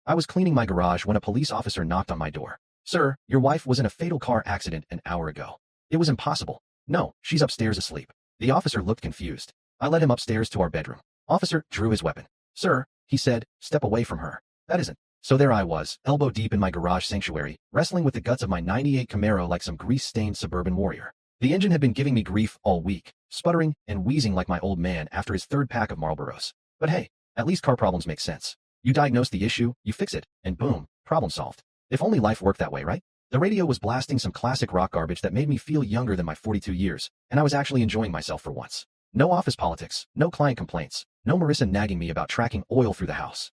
I was cleaning my garage when a police officer knocked on my door. Sir, your wife was in a fatal car accident an hour ago. It was impossible. No, she's upstairs asleep. The officer looked confused. I led him upstairs to our bedroom. Officer drew his weapon. Sir, he said, step away from her. That isn't. So there I was, elbow deep in my garage sanctuary, wrestling with the guts of my '98 Camaro like some grease-stained suburban warrior. The engine had been giving me grief all week, sputtering and wheezing like my old man after his third pack of Marlboros. But hey, at least car problems make sense. You diagnose the issue, you fix it, and boom, problem solved. If only life worked that way, right? The radio was blasting some classic rock garbage that made me feel younger than my 42 years, and I was actually enjoying myself for once. No office politics, no client complaints, no Marissa nagging me about tracking oil through the house.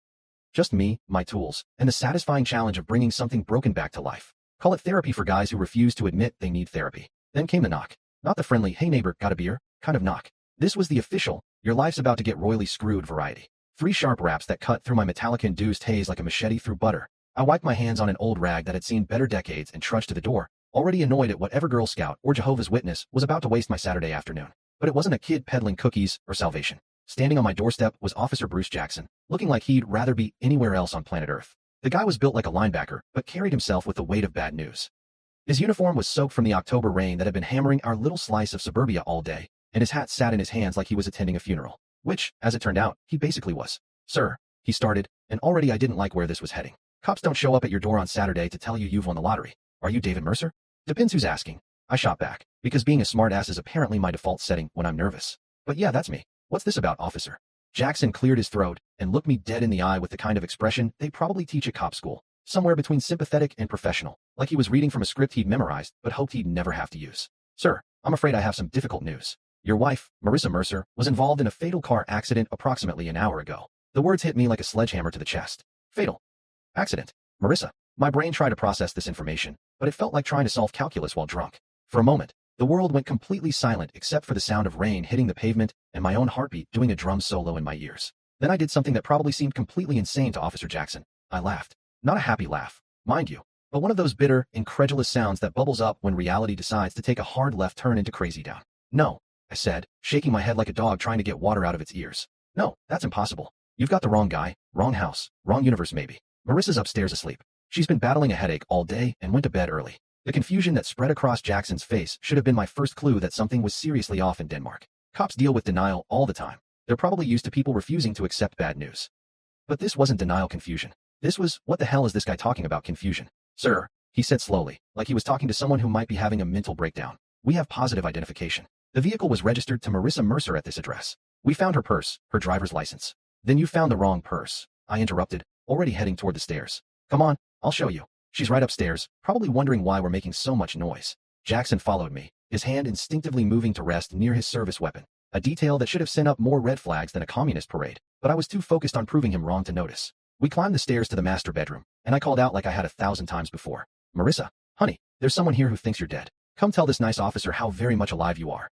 Just me, my tools, and the satisfying challenge of bringing something broken back to life. Call it therapy for guys who refuse to admit they need therapy. Then came the knock. Not the friendly, hey neighbor, got a beer, kind of knock. This was the official, your life's about to get royally screwed variety. 3 sharp raps that cut through my metallic-induced haze like a machete through butter. I wiped my hands on an old rag that had seen better decades and trudged to the door, already annoyed at whatever Girl Scout or Jehovah's Witness was about to waste my Saturday afternoon. But it wasn't a kid peddling cookies or salvation. Standing on my doorstep was Officer Bruce Jackson, looking like he'd rather be anywhere else on planet Earth. The guy was built like a linebacker, but carried himself with the weight of bad news. His uniform was soaked from the October rain that had been hammering our little slice of suburbia all day, and his hat sat in his hands like he was attending a funeral, which, as it turned out, he basically was. Sir, he started, and already I didn't like where this was heading. Cops don't show up at your door on Saturday to tell you you've won the lottery. Are you David Mercer? Depends who's asking. I shot back, because being a smartass is apparently my default setting when I'm nervous. But yeah, that's me. What's this about, officer? Jackson cleared his throat and looked me dead in the eye with the kind of expression they probably teach at cop school, somewhere between sympathetic and professional, like he was reading from a script he'd memorized but hoped he'd never have to use. Sir, I'm afraid I have some difficult news. Your wife, Marissa Mercer, was involved in a fatal car accident approximately an hour ago. The words hit me like a sledgehammer to the chest. Fatal accident. Marissa. My brain tried to process this information, but it felt like trying to solve calculus while drunk. For a moment, the world went completely silent except for the sound of rain hitting the pavement and my own heartbeat doing a drum solo in my ears. Then I did something that probably seemed completely insane to Officer Jackson. I laughed. Not a happy laugh, mind you, but one of those bitter, incredulous sounds that bubbles up when reality decides to take a hard left turn into crazy down. No, I said, shaking my head like a dog trying to get water out of its ears. No, that's impossible. You've got the wrong guy, wrong house, wrong universe maybe. Marissa's upstairs asleep. She's been battling a headache all day and went to bed early. The confusion that spread across Jackson's face should have been my first clue that something was seriously off in Denmark. Cops deal with denial all the time. They're probably used to people refusing to accept bad news. But this wasn't denial confusion. This was, what the hell is this guy talking about confusion? Sir, he said slowly, like he was talking to someone who might be having a mental breakdown. We have positive identification. The vehicle was registered to Marissa Mercer at this address. We found her purse, her driver's license. Then you found the wrong purse, I interrupted, already heading toward the stairs. Come on, I'll show you. She's right upstairs, probably wondering why we're making so much noise. Jackson followed me, his hand instinctively moving to rest near his service weapon, a detail that should have sent up more red flags than a communist parade, but I was too focused on proving him wrong to notice. We climbed the stairs to the master bedroom, and I called out like I had 1,000 times before. Marissa, honey, there's someone here who thinks you're dead. Come tell this nice officer how very much alive you are.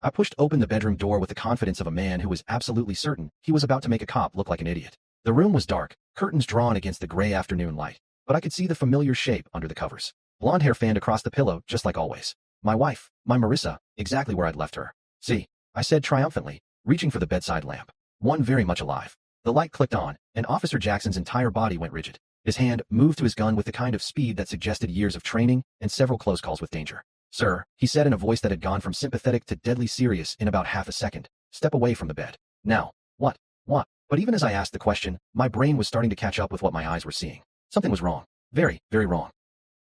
I pushed open the bedroom door with the confidence of a man who was absolutely certain he was about to make a cop look like an idiot. The room was dark, curtains drawn against the gray afternoon light, but I could see the familiar shape under the covers. Blonde hair fanned across the pillow, just like always. My wife, my Marissa, exactly where I'd left her. See, I said triumphantly, reaching for the bedside lamp. One very much alive. The light clicked on, and Officer Jackson's entire body went rigid. His hand moved to his gun with the kind of speed that suggested years of training and several close calls with danger. Sir, he said in a voice that had gone from sympathetic to deadly serious in about half a second, step away from the bed. Now, what? What? But even as I asked the question, my brain was starting to catch up with what my eyes were seeing. Something was wrong. Very, very wrong.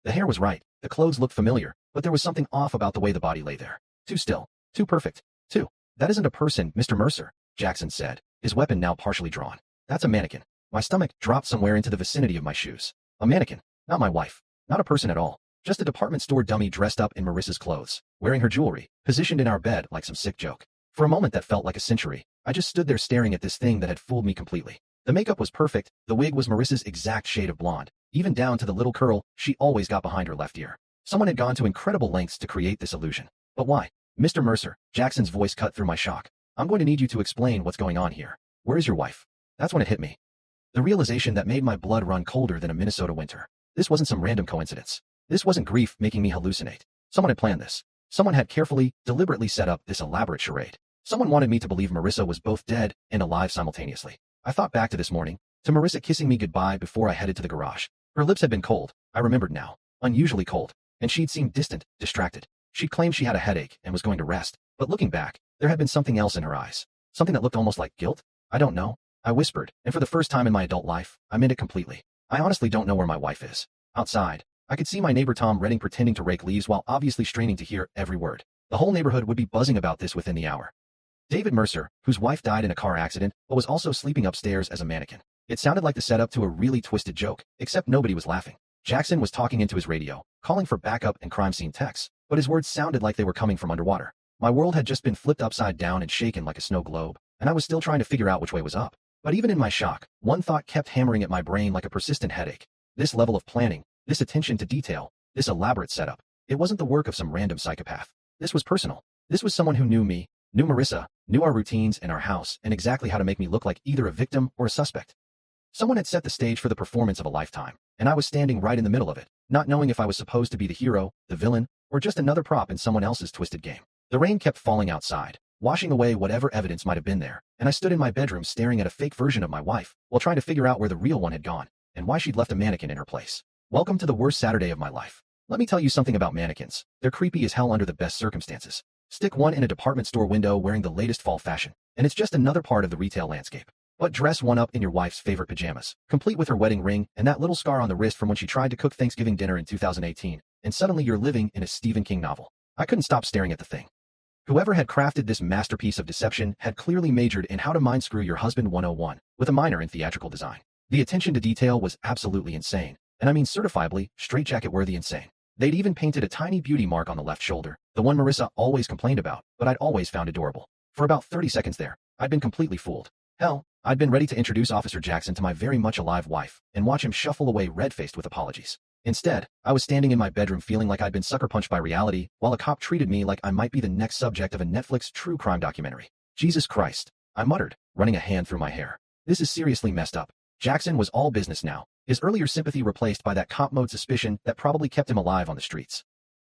The hair was right, the clothes looked familiar, but there was something off about the way the body lay there. Too still. Too perfect. Too. That isn't a person, Mr. Mercer, Jackson said, his weapon now partially drawn. That's a mannequin. My stomach dropped somewhere into the vicinity of my shoes. A mannequin. Not my wife. Not a person at all. Just a department store dummy dressed up in Marissa's clothes, wearing her jewelry, positioned in our bed like some sick joke. For a moment that felt like a century, I just stood there staring at this thing that had fooled me completely. The makeup was perfect, the wig was Marissa's exact shade of blonde, even down to the little curl she always got behind her left ear. Someone had gone to incredible lengths to create this illusion. But why? Mr. Mercer, Jackson's voice cut through my shock. I'm going to need you to explain what's going on here. Where is your wife? That's when it hit me. The realization that made my blood run colder than a Minnesota winter. This wasn't some random coincidence. This wasn't grief making me hallucinate. Someone had planned this. Someone had carefully, deliberately set up this elaborate charade. Someone wanted me to believe Marissa was both dead and alive simultaneously. I thought back to this morning, to Marissa kissing me goodbye before I headed to the garage. Her lips had been cold, I remembered now, unusually cold, and she'd seemed distant, distracted. She claimed she had a headache and was going to rest, but looking back, there had been something else in her eyes. Something that looked almost like guilt? I don't know, I whispered, and for the first time in my adult life, I meant it completely. I honestly don't know where my wife is. Outside, I could see my neighbor Tom Redding pretending to rake leaves while obviously straining to hear every word. The whole neighborhood would be buzzing about this within the hour. David Mercer, whose wife died in a car accident, but was also sleeping upstairs as a mannequin. It sounded like the setup to a really twisted joke, except nobody was laughing. Jackson was talking into his radio, calling for backup and crime scene techs, but his words sounded like they were coming from underwater. My world had just been flipped upside down and shaken like a snow globe, and I was still trying to figure out which way was up. But even in my shock, one thought kept hammering at my brain like a persistent headache. This level of planning, this attention to detail, this elaborate setup, it wasn't the work of some random psychopath. This was personal. This was someone who knew me, knew Marissa, knew our routines and our house, and exactly how to make me look like either a victim or a suspect. Someone had set the stage for the performance of a lifetime, and I was standing right in the middle of it, not knowing if I was supposed to be the hero, the villain, or just another prop in someone else's twisted game. The rain kept falling outside, washing away whatever evidence might have been there, and I stood in my bedroom staring at a fake version of my wife, while trying to figure out where the real one had gone, and why she'd left a mannequin in her place. Welcome to the worst Saturday of my life. Let me tell you something about mannequins. They're creepy as hell under the best circumstances. Stick one in a department store window wearing the latest fall fashion, and it's just another part of the retail landscape. But dress one up in your wife's favorite pajamas, complete with her wedding ring and that little scar on the wrist from when she tried to cook Thanksgiving dinner in 2018, and suddenly you're living in a Stephen King novel. I couldn't stop staring at the thing. Whoever had crafted this masterpiece of deception had clearly majored in how to mind screw your husband 101, with a minor in theatrical design. The attention to detail was absolutely insane, and I mean certifiably, straitjacket-worthy insane. They'd even painted a tiny beauty mark on the left shoulder, the one Marissa always complained about, but I'd always found adorable. For about 30 seconds there, I'd been completely fooled. Hell, I'd been ready to introduce Officer Jackson to my very much alive wife, and watch him shuffle away red-faced with apologies. Instead, I was standing in my bedroom feeling like I'd been sucker-punched by reality, while a cop treated me like I might be the next subject of a Netflix true crime documentary. Jesus Christ, I muttered, running a hand through my hair. This is seriously messed up. Jackson was all business now, his earlier sympathy replaced by that cop-mode suspicion that probably kept him alive on the streets.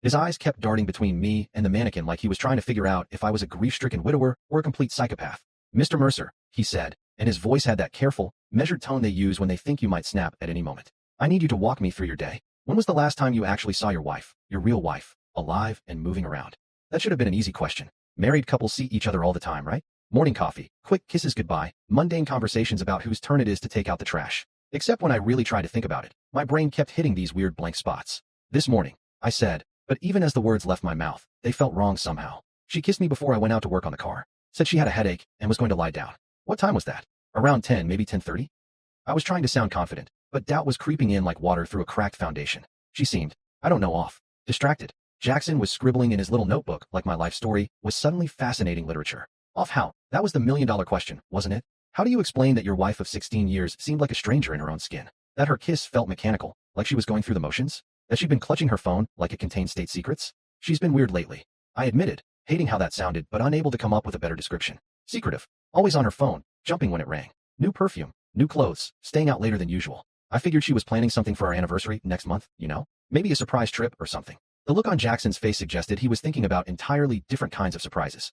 His eyes kept darting between me and the mannequin like he was trying to figure out if I was a grief-stricken widower or a complete psychopath. Mr. Mercer, he said, and his voice had that careful, measured tone they use when they think you might snap at any moment. I need you to walk me through your day. When was the last time you actually saw your wife, your real wife, alive and moving around? That should have been an easy question. Married couples see each other all the time, right? Morning coffee, quick kisses goodbye, mundane conversations about whose turn it is to take out the trash. Except when I really tried to think about it, my brain kept hitting these weird blank spots. This morning, I said, but even as the words left my mouth, they felt wrong somehow. She kissed me before I went out to work on the car, said she had a headache and was going to lie down. What time was that? Around 10, maybe 10:30? I was trying to sound confident, but doubt was creeping in like water through a cracked foundation. She seemed, I don't know, off. Distracted. Jackson was scribbling in his little notebook like my life story was suddenly fascinating literature. Off how? That was the million-dollar question, wasn't it? How do you explain that your wife of 16 years seemed like a stranger in her own skin? That her kiss felt mechanical, like she was going through the motions? That she'd been clutching her phone like it contained state secrets? She's been weird lately. I admitted, hating how that sounded but unable to come up with a better description. Secretive. Always on her phone, jumping when it rang. New perfume, new clothes, staying out later than usual. I figured she was planning something for our anniversary next month, you know? Maybe a surprise trip or something. The look on Jackson's face suggested he was thinking about entirely different kinds of surprises.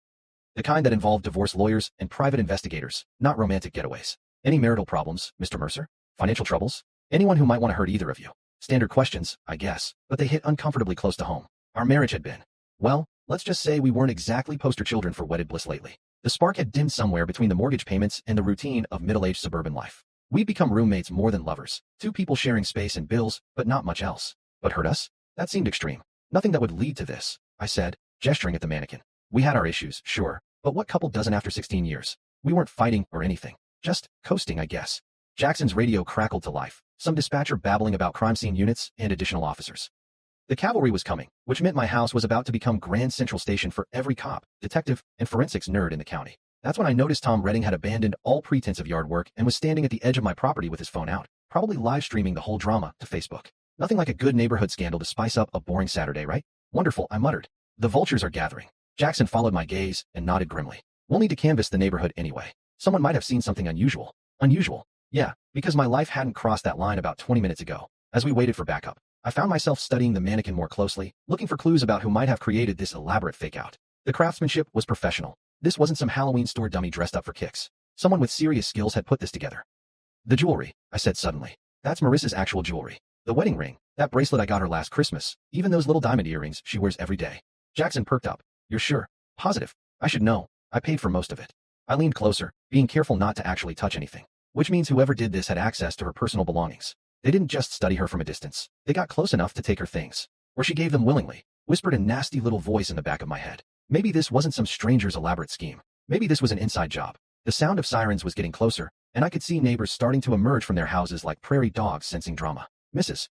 The kind that involved divorce lawyers and private investigators, not romantic getaways. Any marital problems, Mr. Mercer? Financial troubles? Anyone who might want to hurt either of you? Standard questions, I guess, but they hit uncomfortably close to home. Our marriage had been, well, let's just say we weren't exactly poster children for wedded bliss lately. The spark had dimmed somewhere between the mortgage payments and the routine of middle-aged suburban life. We'd become roommates more than lovers, two people sharing space and bills, but not much else. But hurt us? That seemed extreme. Nothing that would lead to this, I said, gesturing at the mannequin. We had our issues, sure, but what couple doesn't after 16 years? We weren't fighting or anything. Just coasting, I guess. Jackson's radio crackled to life, some dispatcher babbling about crime scene units and additional officers. The cavalry was coming, which meant my house was about to become Grand Central Station for every cop, detective, and forensics nerd in the county. That's when I noticed Tom Redding had abandoned all pretense of yard work and was standing at the edge of my property with his phone out, probably live streaming the whole drama to Facebook. Nothing like a good neighborhood scandal to spice up a boring Saturday, right? Wonderful, I muttered. The vultures are gathering. Jackson followed my gaze and nodded grimly. We'll need to canvass the neighborhood anyway. Someone might have seen something unusual. Unusual? Yeah, because my life hadn't crossed that line about 20 minutes ago. As we waited for backup, I found myself studying the mannequin more closely, looking for clues about who might have created this elaborate fake-out. The craftsmanship was professional. This wasn't some Halloween store dummy dressed up for kicks. Someone with serious skills had put this together. The jewelry, I said suddenly. That's Marissa's actual jewelry. The wedding ring, that bracelet I got her last Christmas, even those little diamond earrings she wears every day. Jackson perked up. You're sure? Positive. I should know. I paid for most of it. I leaned closer, being careful not to actually touch anything. Which means whoever did this had access to her personal belongings. They didn't just study her from a distance. They got close enough to take her things. Or she gave them willingly, whispered a nasty little voice in the back of my head. Maybe this wasn't some stranger's elaborate scheme. Maybe this was an inside job. The sound of sirens was getting closer, and I could see neighbors starting to emerge from their houses like prairie dogs sensing drama. Mrs.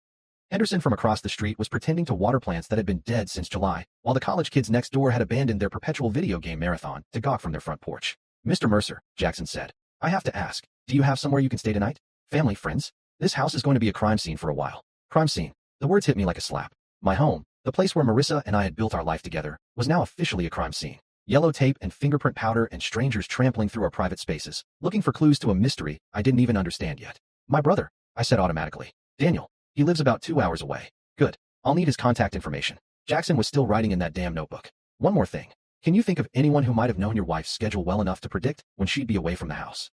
Henderson from across the street was pretending to water plants that had been dead since July, while the college kids next door had abandoned their perpetual video game marathon to gawk from their front porch. Mr. Mercer, Jackson said, I have to ask, do you have somewhere you can stay tonight? Family, friends? This house is going to be a crime scene for a while. Crime scene. The words hit me like a slap. My home, the place where Marissa and I had built our life together, was now officially a crime scene. Yellow tape and fingerprint powder and strangers trampling through our private spaces, looking for clues to a mystery I didn't even understand yet. My brother, I said automatically. Daniel. He lives about 2 hours away. Good. I'll need his contact information. Jackson was still writing in that damn notebook. One more thing. Can you think of anyone who might have known your wife's schedule well enough to predict when she'd be away from the house?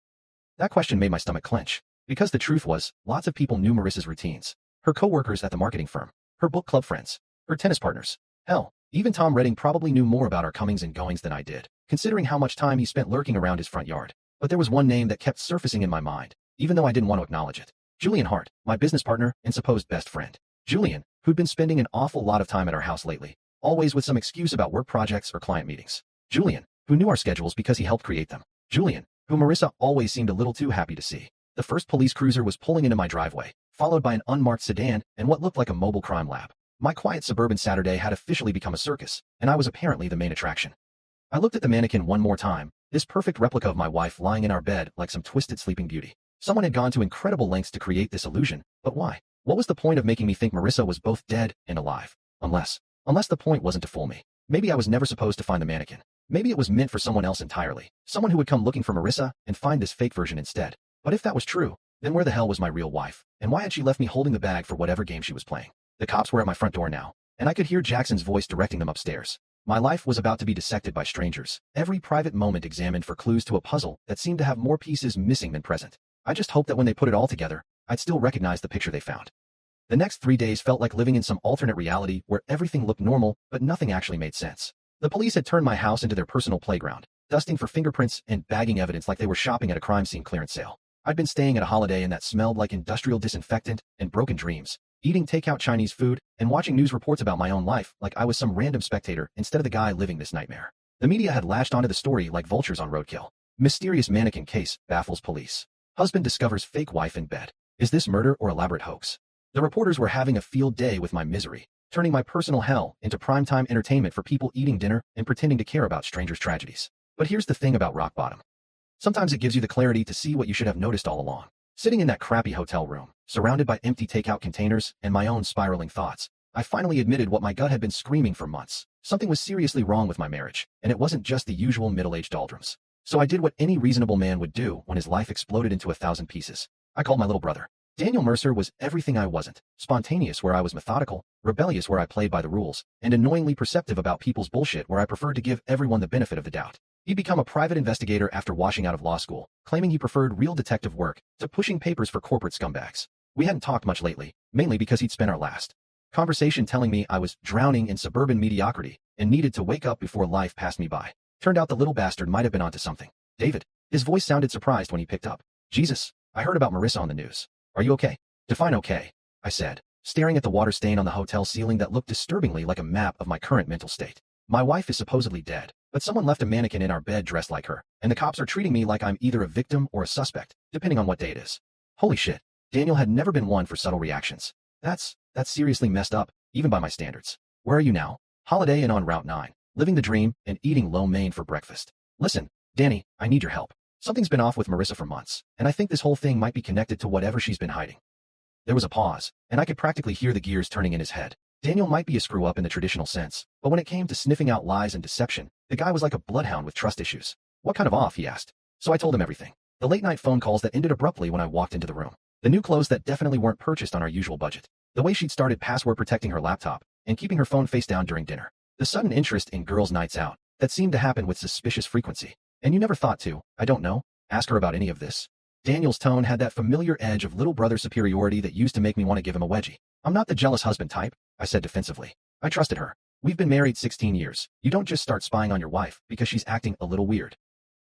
That question made my stomach clench. Because the truth was, lots of people knew Marissa's routines. Her co-workers at the marketing firm. Her book club friends. Her tennis partners. Hell, even Tom Redding probably knew more about our comings and goings than I did, considering how much time he spent lurking around his front yard. But there was one name that kept surfacing in my mind, even though I didn't want to acknowledge it. Julian Hart, my business partner and supposed best friend. Julian, who'd been spending an awful lot of time at our house lately, always with some excuse about work projects or client meetings. Julian, who knew our schedules because he helped create them. Julian, who Marissa always seemed a little too happy to see. The first police cruiser was pulling into my driveway, followed by an unmarked sedan and what looked like a mobile crime lab. My quiet suburban Saturday had officially become a circus, and I was apparently the main attraction. I looked at the mannequin one more time, this perfect replica of my wife lying in our bed like some twisted sleeping beauty. Someone had gone to incredible lengths to create this illusion, but why? What was the point of making me think Marissa was both dead and alive? Unless the point wasn't to fool me. Maybe I was never supposed to find the mannequin. Maybe it was meant for someone else entirely. Someone who would come looking for Marissa and find this fake version instead. But if that was true, then where the hell was my real wife? And why had she left me holding the bag for whatever game she was playing? The cops were at my front door now, and I could hear Jackson's voice directing them upstairs. My life was about to be dissected by strangers, every private moment examined for clues to a puzzle that seemed to have more pieces missing than present. I just hoped that when they put it all together, I'd still recognize the picture they found. The next 3 days felt like living in some alternate reality where everything looked normal, but nothing actually made sense. The police had turned my house into their personal playground, dusting for fingerprints and bagging evidence like they were shopping at a crime scene clearance sale. I'd been staying at a Holiday Inn that smelled like industrial disinfectant and broken dreams, eating takeout Chinese food and watching news reports about my own life like I was some random spectator instead of the guy living this nightmare. The media had lashed onto the story like vultures on roadkill. Mysterious mannequin case baffles police. Husband discovers fake wife in bed. Is this murder or elaborate hoax? The reporters were having a field day with my misery, turning my personal hell into primetime entertainment for people eating dinner and pretending to care about strangers' tragedies. But here's the thing about rock bottom. Sometimes it gives you the clarity to see what you should have noticed all along. Sitting in that crappy hotel room, surrounded by empty takeout containers and my own spiraling thoughts, I finally admitted what my gut had been screaming for months. Something was seriously wrong with my marriage, and it wasn't just the usual middle-aged doldrums. So I did what any reasonable man would do when his life exploded into 1,000 pieces. I called my little brother. Daniel Mercer was everything I wasn't. Spontaneous where I was methodical, rebellious where I played by the rules, and annoyingly perceptive about people's bullshit where I preferred to give everyone the benefit of the doubt. He'd become a private investigator after washing out of law school, claiming he preferred real detective work to pushing papers for corporate scumbags. We hadn't talked much lately, mainly because he'd spent our last conversation telling me I was drowning in suburban mediocrity and needed to wake up before life passed me by. Turned out the little bastard might have been onto something. David. His voice sounded surprised when he picked up. Jesus, I heard about Marissa on the news. Are you okay? Define okay, I said, staring at the water stain on the hotel ceiling that looked disturbingly like a map of my current mental state. My wife is supposedly dead, but someone left a mannequin in our bed dressed like her, and the cops are treating me like I'm either a victim or a suspect, depending on what day it is. Holy shit. Daniel had never been one for subtle reactions. That's seriously messed up, even by my standards. Where are you now? Holiday Inn on Route 9, living the dream and eating lo mein for breakfast. Listen, Danny, I need your help. Something's been off with Marissa for months, and I think this whole thing might be connected to whatever she's been hiding. There was a pause, and I could practically hear the gears turning in his head. Daniel might be a screw-up in the traditional sense, but when it came to sniffing out lies and deception, the guy was like a bloodhound with trust issues. What kind of off, he asked. So I told him everything. The late-night phone calls that ended abruptly when I walked into the room. The new clothes that definitely weren't purchased on our usual budget. The way she'd started password protecting her laptop and keeping her phone face down during dinner. The sudden interest in girls' nights out that seemed to happen with suspicious frequency. And you never thought to, I don't know, ask her about any of this? Daniel's tone had that familiar edge of little brother superiority that used to make me want to give him a wedgie. I'm not the jealous husband type, I said defensively. I trusted her. We've been married 16 years. You don't just start spying on your wife because she's acting a little weird.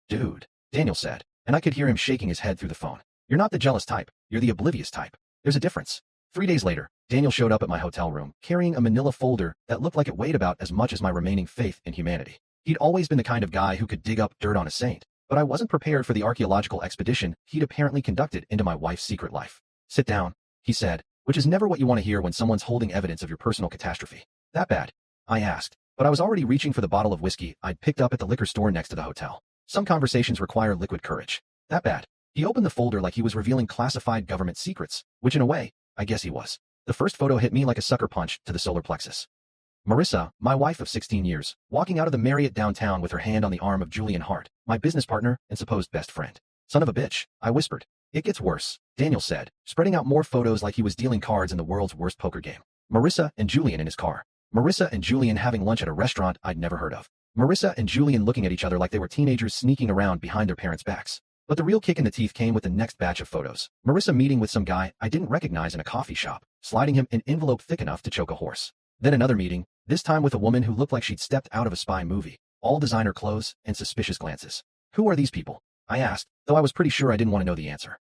Dude, Daniel said, and I could hear him shaking his head through the phone. You're not the jealous type, you're the oblivious type. There's a difference. 3 days later, Daniel showed up at my hotel room, carrying a manila folder that looked like it weighed about as much as my remaining faith in humanity. He'd always been the kind of guy who could dig up dirt on a saint, but I wasn't prepared for the archaeological expedition he'd apparently conducted into my wife's secret life. Sit down, he said, which is never what you want to hear when someone's holding evidence of your personal catastrophe. That bad? I asked, but I was already reaching for the bottle of whiskey I'd picked up at the liquor store next to the hotel. Some conversations require liquid courage. That bad? He opened the folder like he was revealing classified government secrets, which in a way, I guess he was. The first photo hit me like a sucker punch to the solar plexus. Marissa, my wife of 16 years, walking out of the Marriott downtown with her hand on the arm of Julian Hart, my business partner and supposed best friend. Son of a bitch, I whispered. It gets worse, Daniel said, spreading out more photos like he was dealing cards in the world's worst poker game. Marissa and Julian in his car. Marissa and Julian having lunch at a restaurant I'd never heard of. Marissa and Julian looking at each other like they were teenagers sneaking around behind their parents' backs. But the real kick in the teeth came with the next batch of photos. Marissa meeting with some guy I didn't recognize in a coffee shop, sliding him an envelope thick enough to choke a horse. Then another meeting, this time with a woman who looked like she'd stepped out of a spy movie, all designer clothes and suspicious glances. Who are these people? I asked, though I was pretty sure I didn't want to know the answer.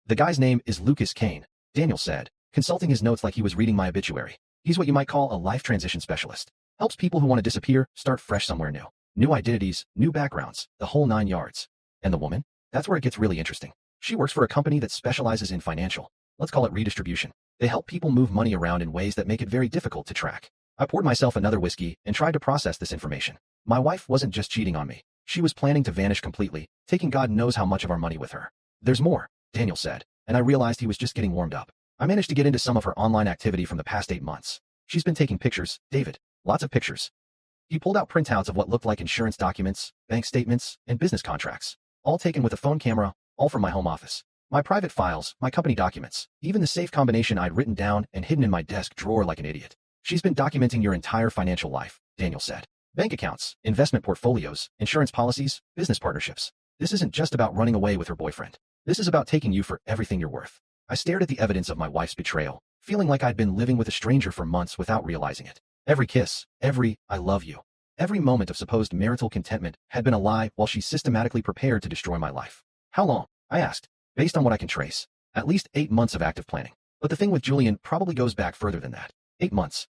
The guy's name is Lucas Kane, Daniel said, consulting his notes like he was reading my obituary. He's what you might call a life transition specialist. Helps people who want to disappear start fresh somewhere new. New identities, new backgrounds, the whole 9 yards. And the woman? That's where it gets really interesting. She works for a company that specializes in financial, let's call it redistribution. They help people move money around in ways that make it very difficult to track. I poured myself another whiskey and tried to process this information. My wife wasn't just cheating on me. She was planning to vanish completely, taking God knows how much of our money with her. There's more, Daniel said, and I realized he was just getting warmed up. I managed to get into some of her online activity from the past 8 months. She's been taking pictures, David. Lots of pictures. He pulled out printouts of what looked like insurance documents, bank statements, and business contracts. All taken with a phone camera, all from my home office. My private files, my company documents, even the safe combination I'd written down and hidden in my desk drawer like an idiot. She's been documenting your entire financial life, Daniel said. Bank accounts, investment portfolios, insurance policies, business partnerships. This isn't just about running away with her boyfriend. This is about taking you for everything you're worth. I stared at the evidence of my wife's betrayal, feeling like I'd been living with a stranger for months without realizing it. Every kiss, every "I love you," every moment of supposed marital contentment had been a lie while she systematically prepared to destroy my life. How long? I asked. Based on what I can trace. At least 8 months of active planning. But the thing with Julian probably goes back further than that. 8 months.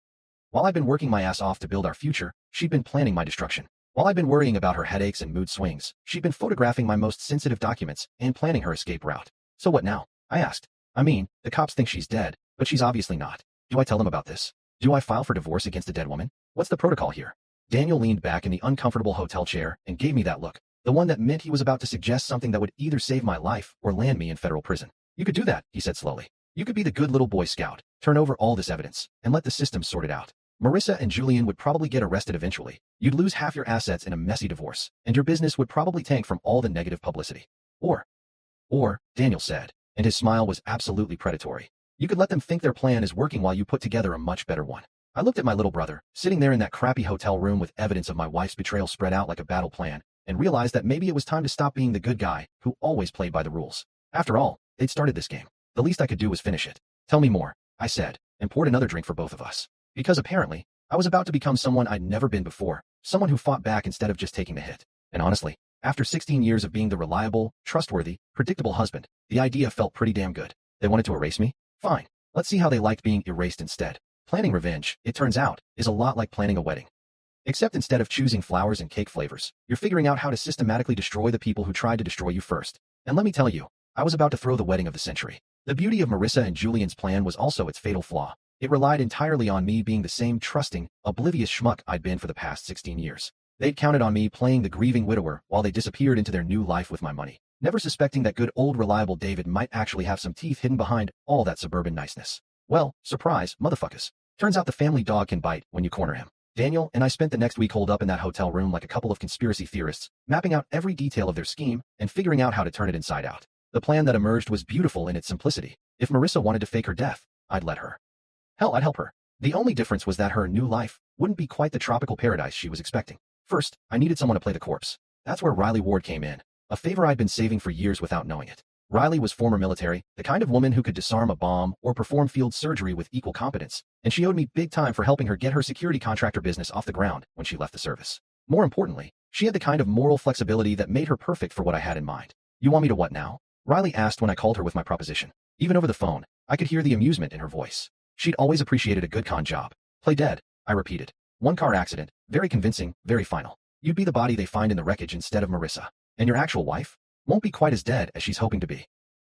While I'd been working my ass off to build our future, she'd been planning my destruction. While I'd been worrying about her headaches and mood swings, she'd been photographing my most sensitive documents and planning her escape route. So what now? I asked. I mean, the cops think she's dead, but she's obviously not. Do I tell them about this? Do I file for divorce against a dead woman? What's the protocol here? Daniel leaned back in the uncomfortable hotel chair and gave me that look. The one that meant he was about to suggest something that would either save my life or land me in federal prison. You could do that, he said slowly. You could be the good little Boy Scout, turn over all this evidence, and let the system sort it out. Marissa and Julian would probably get arrested eventually. You'd lose half your assets in a messy divorce, and your business would probably tank from all the negative publicity. Or, Daniel said, and his smile was absolutely predatory. You could let them think their plan is working while you put together a much better one. I looked at my little brother, sitting there in that crappy hotel room with evidence of my wife's betrayal spread out like a battle plan, and realized that maybe it was time to stop being the good guy who always played by the rules. After all, they'd started this game. The least I could do was finish it. Tell me more, I said, and poured another drink for both of us. Because apparently, I was about to become someone I'd never been before, someone who fought back instead of just taking the hit. And honestly, after 16 years of being the reliable, trustworthy, predictable husband, the idea felt pretty damn good. They wanted to erase me? Fine. Let's see how they liked being erased instead. Planning revenge, it turns out, is a lot like planning a wedding. Except instead of choosing flowers and cake flavors, you're figuring out how to systematically destroy the people who tried to destroy you first. And let me tell you, I was about to throw the wedding of the century. The beauty of Marissa and Julian's plan was also its fatal flaw. It relied entirely on me being the same trusting, oblivious schmuck I'd been for the past 16 years. They'd counted on me playing the grieving widower while they disappeared into their new life with my money, never suspecting that good old reliable David might actually have some teeth hidden behind all that suburban niceness. Well, surprise, motherfuckers. Turns out the family dog can bite when you corner him. Daniel and I spent the next week holed up in that hotel room like a couple of conspiracy theorists, mapping out every detail of their scheme and figuring out how to turn it inside out. The plan that emerged was beautiful in its simplicity. If Marissa wanted to fake her death, I'd let her. Hell, I'd help her. The only difference was that her new life wouldn't be quite the tropical paradise she was expecting. First, I needed someone to play the corpse. That's where Riley Ward came in, a favor I'd been saving for years without knowing it. Riley was former military, the kind of woman who could disarm a bomb or perform field surgery with equal competence, and she owed me big time for helping her get her security contractor business off the ground when she left the service. More importantly, she had the kind of moral flexibility that made her perfect for what I had in mind. You want me to what now? Riley asked when I called her with my proposition. Even over the phone, I could hear the amusement in her voice. She'd always appreciated a good con job. Play dead, I repeated. One car accident, very convincing, very final. You'd be the body they find in the wreckage instead of Marissa. And your actual wife? Won't be quite as dead as she's hoping to be.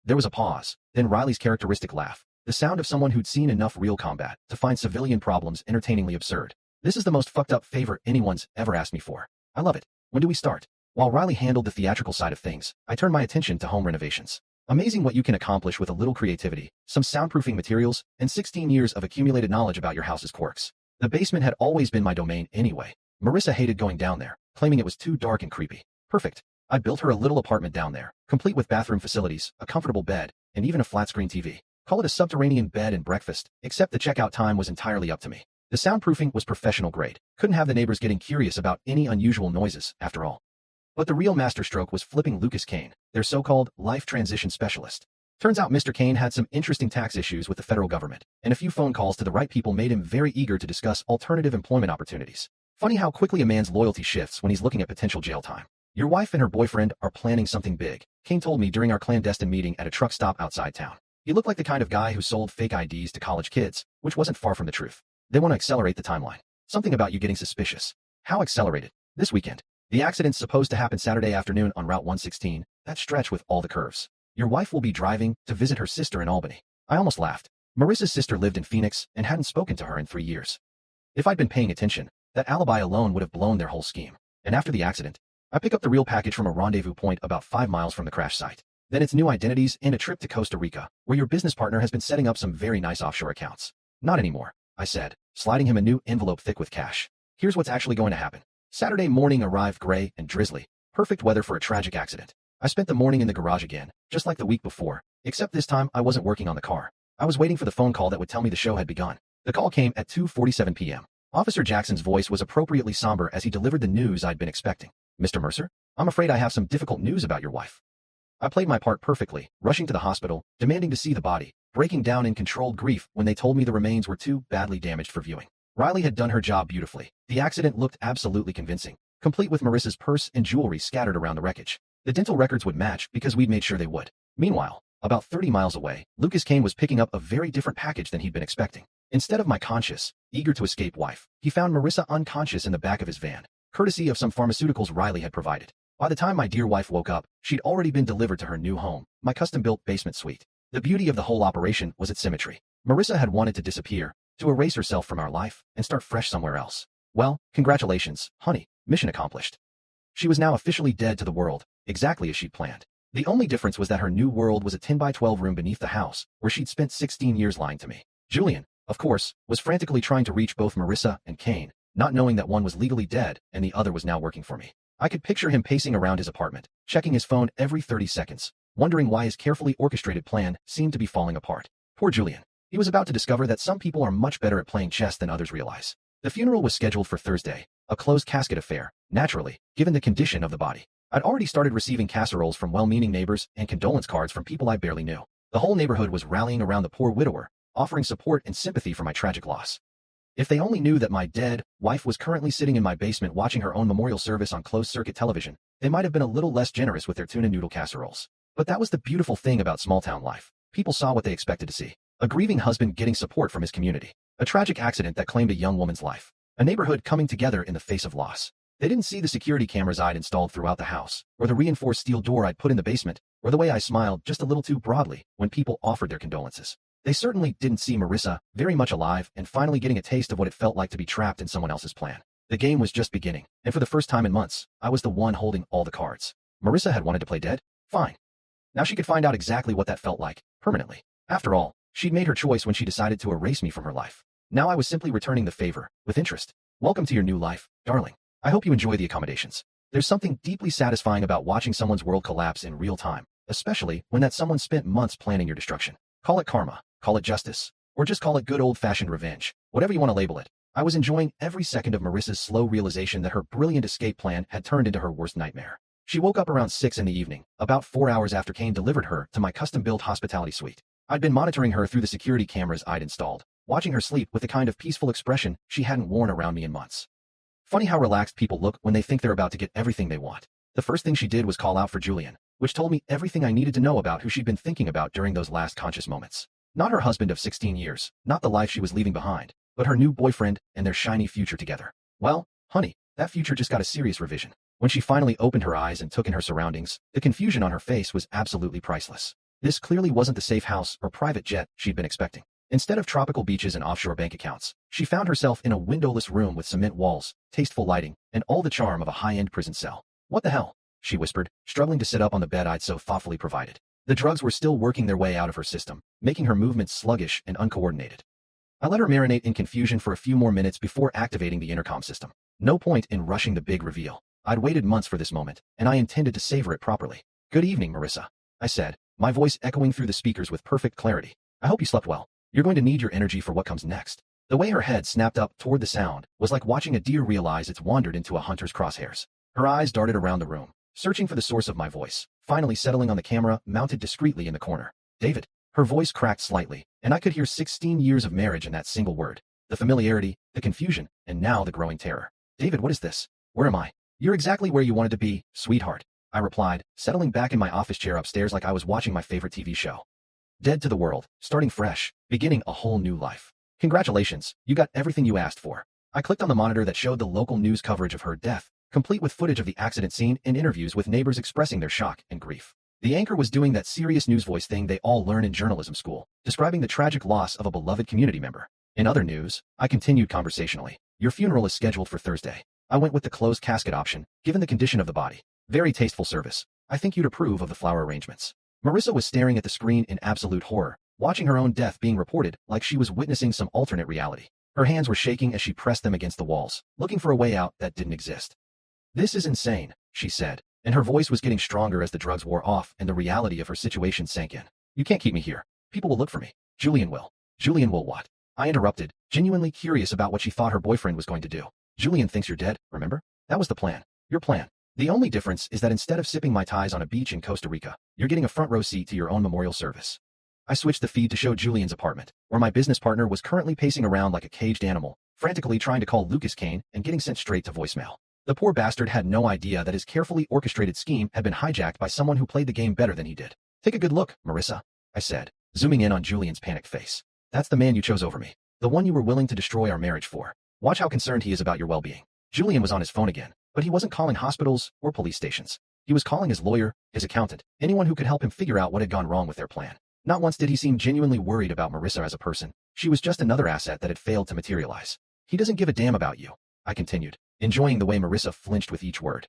There was a pause, then Riley's characteristic laugh, the sound of someone who'd seen enough real combat to find civilian problems entertainingly absurd. This is the most fucked up favor anyone's ever asked me for. I love it. When do we start? While Riley handled the theatrical side of things, I turned my attention to home renovations. Amazing what you can accomplish with a little creativity, some soundproofing materials, and 16 years of accumulated knowledge about your house's quirks. The basement had always been my domain anyway. Marissa hated going down there, claiming it was too dark and creepy. Perfect. I built her a little apartment down there, complete with bathroom facilities, a comfortable bed, and even a flat-screen TV. Call it a subterranean bed and breakfast, except the checkout time was entirely up to me. The soundproofing was professional grade. Couldn't have the neighbors getting curious about any unusual noises, after all. But the real masterstroke was flipping Lucas Kane, their so-called life transition specialist. Turns out Mr. Kane had some interesting tax issues with the federal government, and a few phone calls to the right people made him very eager to discuss alternative employment opportunities. Funny how quickly a man's loyalty shifts when he's looking at potential jail time. Your wife and her boyfriend are planning something big, Kane told me during our clandestine meeting at a truck stop outside town. He looked like the kind of guy who sold fake IDs to college kids, which wasn't far from the truth. They want to accelerate the timeline. Something about you getting suspicious. How accelerated? This weekend. The accident's supposed to happen Saturday afternoon on Route 116, that stretch with all the curves. Your wife will be driving to visit her sister in Albany. I almost laughed. Marissa's sister lived in Phoenix and hadn't spoken to her in 3 years. If I'd been paying attention, that alibi alone would have blown their whole scheme. And after the accident, I pick up the real package from a rendezvous point about 5 miles from the crash site. Then it's new identities and a trip to Costa Rica, where your business partner has been setting up some very nice offshore accounts. Not anymore, I said, sliding him a new envelope thick with cash. Here's what's actually going to happen. Saturday morning arrived gray and drizzly. Perfect weather for a tragic accident. I spent the morning in the garage again, just like the week before, except this time I wasn't working on the car. I was waiting for the phone call that would tell me the show had begun. The call came at 2:47 p.m. Officer Jackson's voice was appropriately somber as he delivered the news I'd been expecting. Mr. Mercer, I'm afraid I have some difficult news about your wife. I played my part perfectly, rushing to the hospital, demanding to see the body, breaking down in controlled grief when they told me the remains were too badly damaged for viewing. Riley had done her job beautifully. The accident looked absolutely convincing, complete with Marissa's purse and jewelry scattered around the wreckage. The dental records would match because we'd made sure they would. Meanwhile, about 30 miles away, Lucas Kane was picking up a very different package than he'd been expecting. Instead of my conscious, eager to escape wife, he found Marissa unconscious in the back of his van, courtesy of some pharmaceuticals Riley had provided. By the time my dear wife woke up, she'd already been delivered to her new home, my custom-built basement suite. The beauty of the whole operation was its symmetry. Marissa had wanted to disappear, to erase herself from our life, and start fresh somewhere else. Well, congratulations, honey, mission accomplished. She was now officially dead to the world, exactly as she'd planned. The only difference was that her new world was a 10-by-12 room beneath the house, where she'd spent 16 years lying to me. Julian, of course, was frantically trying to reach both Marissa and Kane, not knowing that one was legally dead and the other was now working for me. I could picture him pacing around his apartment, checking his phone every 30 seconds, wondering why his carefully orchestrated plan seemed to be falling apart. Poor Julian. He was about to discover that some people are much better at playing chess than others realize. The funeral was scheduled for Thursday, a closed casket affair, naturally, given the condition of the body. I'd already started receiving casseroles from well-meaning neighbors and condolence cards from people I barely knew. The whole neighborhood was rallying around the poor widower, offering support and sympathy for my tragic loss. If they only knew that my dead wife was currently sitting in my basement watching her own memorial service on closed-circuit television, they might have been a little less generous with their tuna noodle casseroles. But that was the beautiful thing about small-town life. People saw what they expected to see. A grieving husband getting support from his community. A tragic accident that claimed a young woman's life. A neighborhood coming together in the face of loss. They didn't see the security cameras I'd installed throughout the house, or the reinforced steel door I'd put in the basement, or the way I smiled just a little too broadly when people offered their condolences. They certainly didn't see Marissa, very much alive and finally getting a taste of what it felt like to be trapped in someone else's plan. The game was just beginning, and for the first time in months, I was the one holding all the cards. Marissa had wanted to play dead? Fine. Now she could find out exactly what that felt like, permanently. After all, she'd made her choice when she decided to erase me from her life. Now I was simply returning the favor, with interest. Welcome to your new life, darling. I hope you enjoy the accommodations. There's something deeply satisfying about watching someone's world collapse in real time, especially when that someone spent months planning your destruction. Call it karma, call it justice, or just call it good old-fashioned revenge, whatever you want to label it. I was enjoying every second of Marissa's slow realization that her brilliant escape plan had turned into her worst nightmare. She woke up around 6 in the evening, about 4 hours after Kane delivered her to my custom-built hospitality suite. I'd been monitoring her through the security cameras I'd installed, watching her sleep with the kind of peaceful expression she hadn't worn around me in months. Funny how relaxed people look when they think they're about to get everything they want. The first thing she did was call out for Julian, which told me everything I needed to know about who she'd been thinking about during those last conscious moments. Not her husband of 16 years, not the life she was leaving behind, but her new boyfriend and their shiny future together. Well, honey, that future just got a serious revision. When she finally opened her eyes and took in her surroundings, the confusion on her face was absolutely priceless. This clearly wasn't the safe house or private jet she'd been expecting. Instead of tropical beaches and offshore bank accounts, she found herself in a windowless room with cement walls, tasteful lighting, and all the charm of a high-end prison cell. "What the hell?" she whispered, struggling to sit up on the bed I'd so thoughtfully provided. The drugs were still working their way out of her system, making her movements sluggish and uncoordinated. I let her marinate in confusion for a few more minutes before activating the intercom system. No point in rushing the big reveal. I'd waited months for this moment, and I intended to savor it properly. "Good evening, Marissa," I said, my voice echoing through the speakers with perfect clarity. "I hope you slept well. You're going to need your energy for what comes next." The way her head snapped up toward the sound was like watching a deer realize it's wandered into a hunter's crosshairs. Her eyes darted around the room, searching for the source of my voice, finally settling on the camera mounted discreetly in the corner. "David." Her voice cracked slightly, and I could hear 16 years of marriage in that single word. The familiarity, the confusion, and now the growing terror. "David, what is this? Where am I?" "You're exactly where you wanted to be, sweetheart," I replied, settling back in my office chair upstairs like I was watching my favorite TV show. Dead to the world, starting fresh, beginning a whole new life. "Congratulations, you got everything you asked for." I clicked on the monitor that showed the local news coverage of her death, complete with footage of the accident scene and interviews with neighbors expressing their shock and grief. The anchor was doing that serious news voice thing they all learn in journalism school, describing the tragic loss of a beloved community member. In other news, I continued conversationally. "Your funeral is scheduled for Thursday." I went with the closed casket option, given the condition of the body. "Very tasteful service. I think you'd approve of the flower arrangements." Marissa was staring at the screen in absolute horror, watching her own death being reported like she was witnessing some alternate reality. Her hands were shaking as she pressed them against the walls, looking for a way out that didn't exist. "This is insane," she said, and her voice was getting stronger as the drugs wore off and the reality of her situation sank in. "You can't keep me here. People will look for me. Julian will." "Julian will what?" I interrupted, genuinely curious about what she thought her boyfriend was going to do. "Julian thinks you're dead, remember? That was the plan. Your plan. The only difference is that instead of sipping Mai Tais on a beach in Costa Rica, you're getting a front row seat to your own memorial service." I switched the feed to show Julian's apartment, where my business partner was currently pacing around like a caged animal, frantically trying to call Lucas Kane and getting sent straight to voicemail. The poor bastard had no idea that his carefully orchestrated scheme had been hijacked by someone who played the game better than he did. "Take a good look, Marissa," I said, zooming in on Julian's panicked face. "That's the man you chose over me. The one you were willing to destroy our marriage for. Watch how concerned he is about your well-being." Julian was on his phone again, but he wasn't calling hospitals or police stations. He was calling his lawyer, his accountant, anyone who could help him figure out what had gone wrong with their plan. Not once did he seem genuinely worried about Marissa as a person. She was just another asset that had failed to materialize. "He doesn't give a damn about you," I continued, enjoying the way Marissa flinched with each word.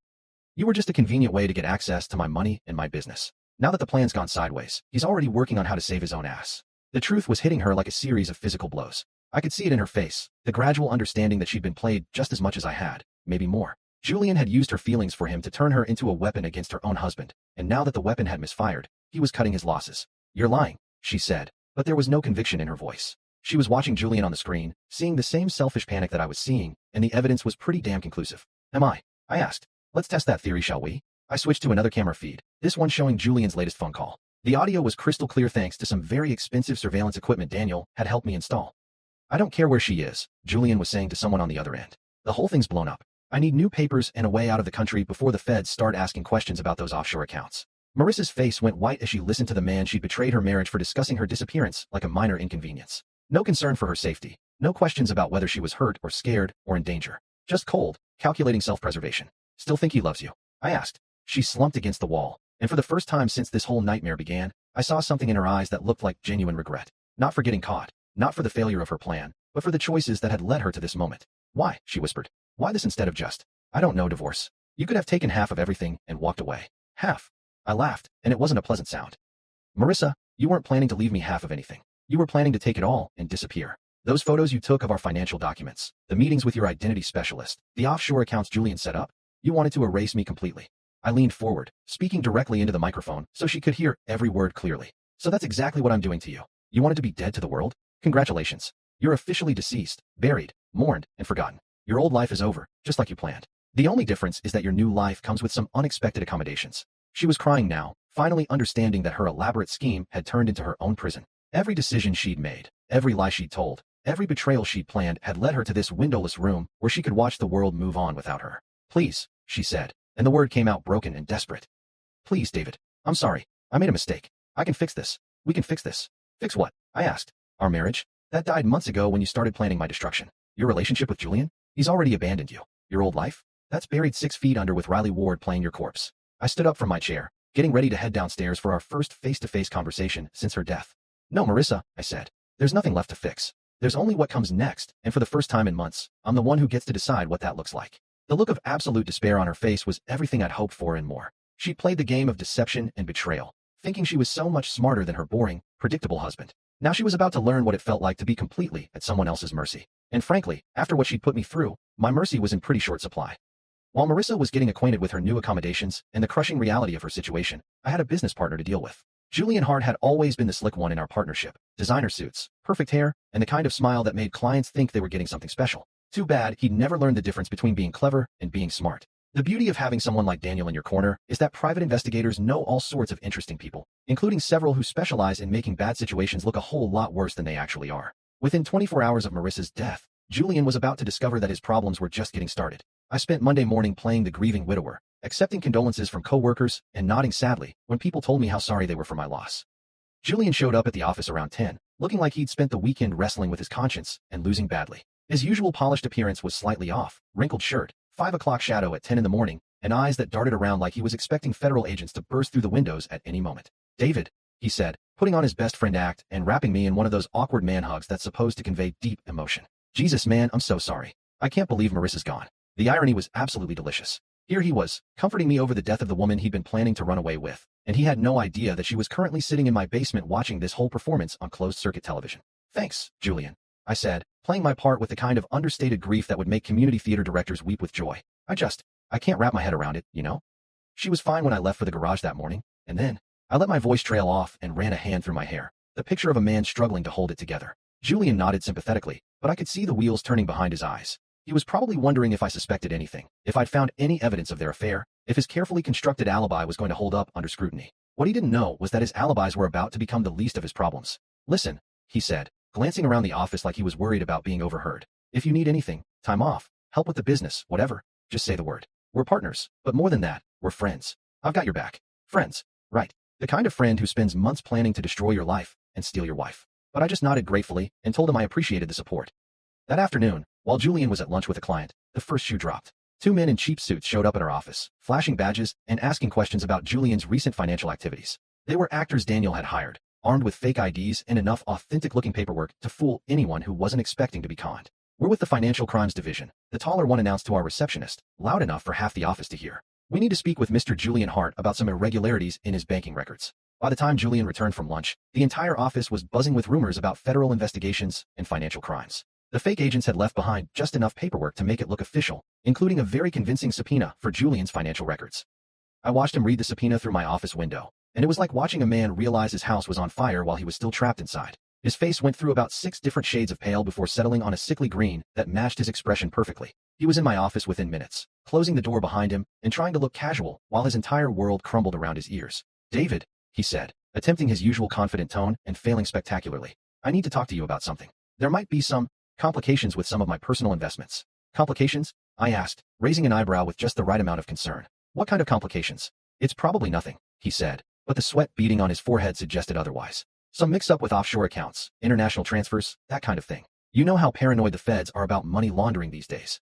"You were just a convenient way to get access to my money and my business. Now that the plan's gone sideways, he's already working on how to save his own ass." The truth was hitting her like a series of physical blows. I could see it in her face, the gradual understanding that she'd been played just as much as I had, maybe more. Julian had used her feelings for him to turn her into a weapon against her own husband, and now that the weapon had misfired, he was cutting his losses. "You're lying," she said, but there was no conviction in her voice. She was watching Julian on the screen, seeing the same selfish panic that I was seeing, and the evidence was pretty damn conclusive. "Am I?" I asked. "Let's test that theory, shall we?" I switched to another camera feed, this one showing Julian's latest phone call. The audio was crystal clear thanks to some very expensive surveillance equipment Daniel had helped me install. "I don't care where she is," Julian was saying to someone on the other end. "The whole thing's blown up. I need new papers and a way out of the country before the feds start asking questions about those offshore accounts." Marissa's face went white as she listened to the man she'd betrayed her marriage for discussing her disappearance like a minor inconvenience. No concern for her safety, no questions about whether she was hurt or scared or in danger. Just cold, calculating self-preservation. "Still think he loves you?" I asked. She slumped against the wall, and for the first time since this whole nightmare began, I saw something in her eyes that looked like genuine regret. Not for getting caught, not for the failure of her plan, but for the choices that had led her to this moment. "Why?" she whispered. "Why this instead of just, I don't know, divorce? You could have taken half of everything and walked away." "Half?" I laughed, and it wasn't a pleasant sound. "Marissa, you weren't planning to leave me half of anything. You were planning to take it all and disappear. Those photos you took of our financial documents, the meetings with your identity specialist, the offshore accounts Julian set up, you wanted to erase me completely." I leaned forward, speaking directly into the microphone so she could hear every word clearly. "So that's exactly what I'm doing to you. You wanted to be dead to the world? Congratulations. You're officially deceased, buried, mourned, and forgotten. Your old life is over, just like you planned." The only difference is that your new life comes with some unexpected accommodations. She was crying now, finally understanding that her elaborate scheme had turned into her own prison. Every decision she'd made, every lie she'd told, every betrayal she'd planned had led her to this windowless room where she could watch the world move on without her. "Please," she said, and the word came out broken and desperate. "Please, David. I'm sorry. I made a mistake. I can fix this. We can fix this." "Fix what?" I asked. "Our marriage. That died months ago when you started planning my destruction. Your relationship with Julian? He's already abandoned you. Your old life? That's buried 6 feet under with Riley Ward playing your corpse." I stood up from my chair, getting ready to head downstairs for our first face-to-face conversation since her death. "No, Marissa," I said. "There's nothing left to fix. There's only what comes next, and for the first time in months, I'm the one who gets to decide what that looks like." The look of absolute despair on her face was everything I'd hoped for and more. She'd played the game of deception and betrayal, thinking she was so much smarter than her boring, predictable husband. Now she was about to learn what it felt like to be completely at someone else's mercy. And frankly, after what she'd put me through, my mercy was in pretty short supply. While Marissa was getting acquainted with her new accommodations and the crushing reality of her situation, I had a business partner to deal with. Julian Hart had always been the slick one in our partnership. Designer suits, perfect hair, and the kind of smile that made clients think they were getting something special. Too bad he'd never learned the difference between being clever and being smart. The beauty of having someone like Daniel in your corner is that private investigators know all sorts of interesting people, including several who specialize in making bad situations look a whole lot worse than they actually are. Within 24 hours of Marissa's death, Julian was about to discover that his problems were just getting started. I spent Monday morning playing the grieving widower, accepting condolences from coworkers and nodding sadly when people told me how sorry they were for my loss. Julian showed up at the office around 10, looking like he'd spent the weekend wrestling with his conscience and losing badly. His usual polished appearance was slightly off, wrinkled shirt, 5 o'clock shadow at 10 in the morning, and eyes that darted around like he was expecting federal agents to burst through the windows at any moment. "David," he said, putting on his best friend act and wrapping me in one of those awkward man hugs that's supposed to convey deep emotion. "Jesus, man, I'm so sorry. I can't believe Marissa's gone." The irony was absolutely delicious. Here he was, comforting me over the death of the woman he'd been planning to run away with, and he had no idea that she was currently sitting in my basement watching this whole performance on closed-circuit television. "Thanks, Julian," I said, playing my part with the kind of understated grief that would make community theater directors weep with joy. I can't wrap my head around it, you know?" She was fine when I left for the garage that morning, and then I let my voice trail off and ran a hand through my hair, the picture of a man struggling to hold it together. Julian nodded sympathetically, but I could see the wheels turning behind his eyes. He was probably wondering if I suspected anything, if I'd found any evidence of their affair, if his carefully constructed alibi was going to hold up under scrutiny. What he didn't know was that his alibis were about to become the least of his problems. "Listen," he said, glancing around the office like he was worried about being overheard. "If you need anything, time off, help with the business, whatever, just say the word. We're partners, but more than that, we're friends. I've got your back." Friends, right. The kind of friend who spends months planning to destroy your life and steal your wife. But I just nodded gratefully and told him I appreciated the support. That afternoon, while Julian was at lunch with a client, the first shoe dropped. 2 men in cheap suits showed up at our office, flashing badges and asking questions about Julian's recent financial activities. They were actors Daniel had hired, armed with fake IDs and enough authentic-looking paperwork to fool anyone who wasn't expecting to be conned. "We're with the Financial Crimes Division," the taller one announced to our receptionist, loud enough for half the office to hear. "We need to speak with Mr. Julian Hart about some irregularities in his banking records." By the time Julian returned from lunch, the entire office was buzzing with rumors about federal investigations and financial crimes. The fake agents had left behind just enough paperwork to make it look official, including a very convincing subpoena for Julian's financial records. I watched him read the subpoena through my office window, and it was like watching a man realize his house was on fire while he was still trapped inside. His face went through about 6 different shades of pale before settling on a sickly green that matched his expression perfectly. He was in my office within minutes, closing the door behind him and trying to look casual while his entire world crumbled around his ears. "David," he said, attempting his usual confident tone and failing spectacularly. "I need to talk to you about something. There might be some complications with some of my personal investments." "Complications?" I asked, raising an eyebrow with just the right amount of concern. "What kind of complications?" "It's probably nothing," he said, but the sweat beading on his forehead suggested otherwise. "Some mix-up with offshore accounts, international transfers, that kind of thing. You know how paranoid the feds are about money laundering these days.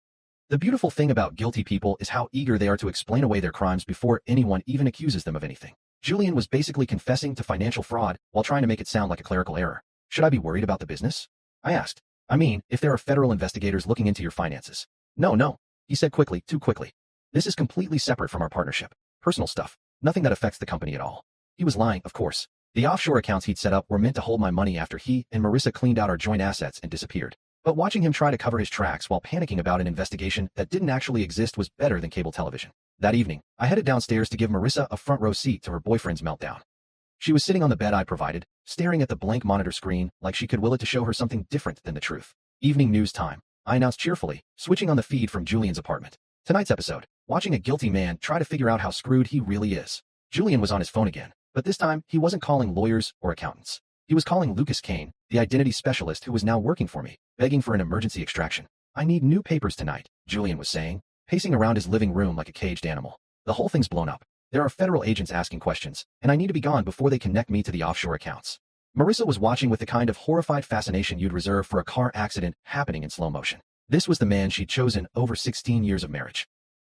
The beautiful thing about guilty people is how eager they are to explain away their crimes before anyone even accuses them of anything." Julian was basically confessing to financial fraud while trying to make it sound like a clerical error. "Should I be worried about the business?" I asked. "I mean, if there are federal investigators looking into your finances." No, he said quickly, too quickly. "This is completely separate from our partnership. Personal stuff. Nothing that affects the company at all." He was lying, of course. The offshore accounts he'd set up were meant to hold my money after he and Marissa cleaned out our joint assets and disappeared. But watching him try to cover his tracks while panicking about an investigation that didn't actually exist was better than cable television. That evening, I headed downstairs to give Marissa a front row seat to her boyfriend's meltdown. She was sitting on the bed I provided, staring at the blank monitor screen like she could will it to show her something different than the truth. "Evening news time," I announced cheerfully, switching on the feed from Julian's apartment. Tonight's episode, watching a guilty man try to figure out how screwed he really is. Julian was on his phone again, but this time he wasn't calling lawyers or accountants. He was calling Lucas Kane, the identity specialist who was now working for me, begging for an emergency extraction. I need new papers tonight, Julian was saying, pacing around his living room like a caged animal. The whole thing's blown up. There are federal agents asking questions, and I need to be gone before they connect me to the offshore accounts. Marissa was watching with the kind of horrified fascination you'd reserve for a car accident happening in slow motion. This was the man she'd chosen over 16 years of marriage.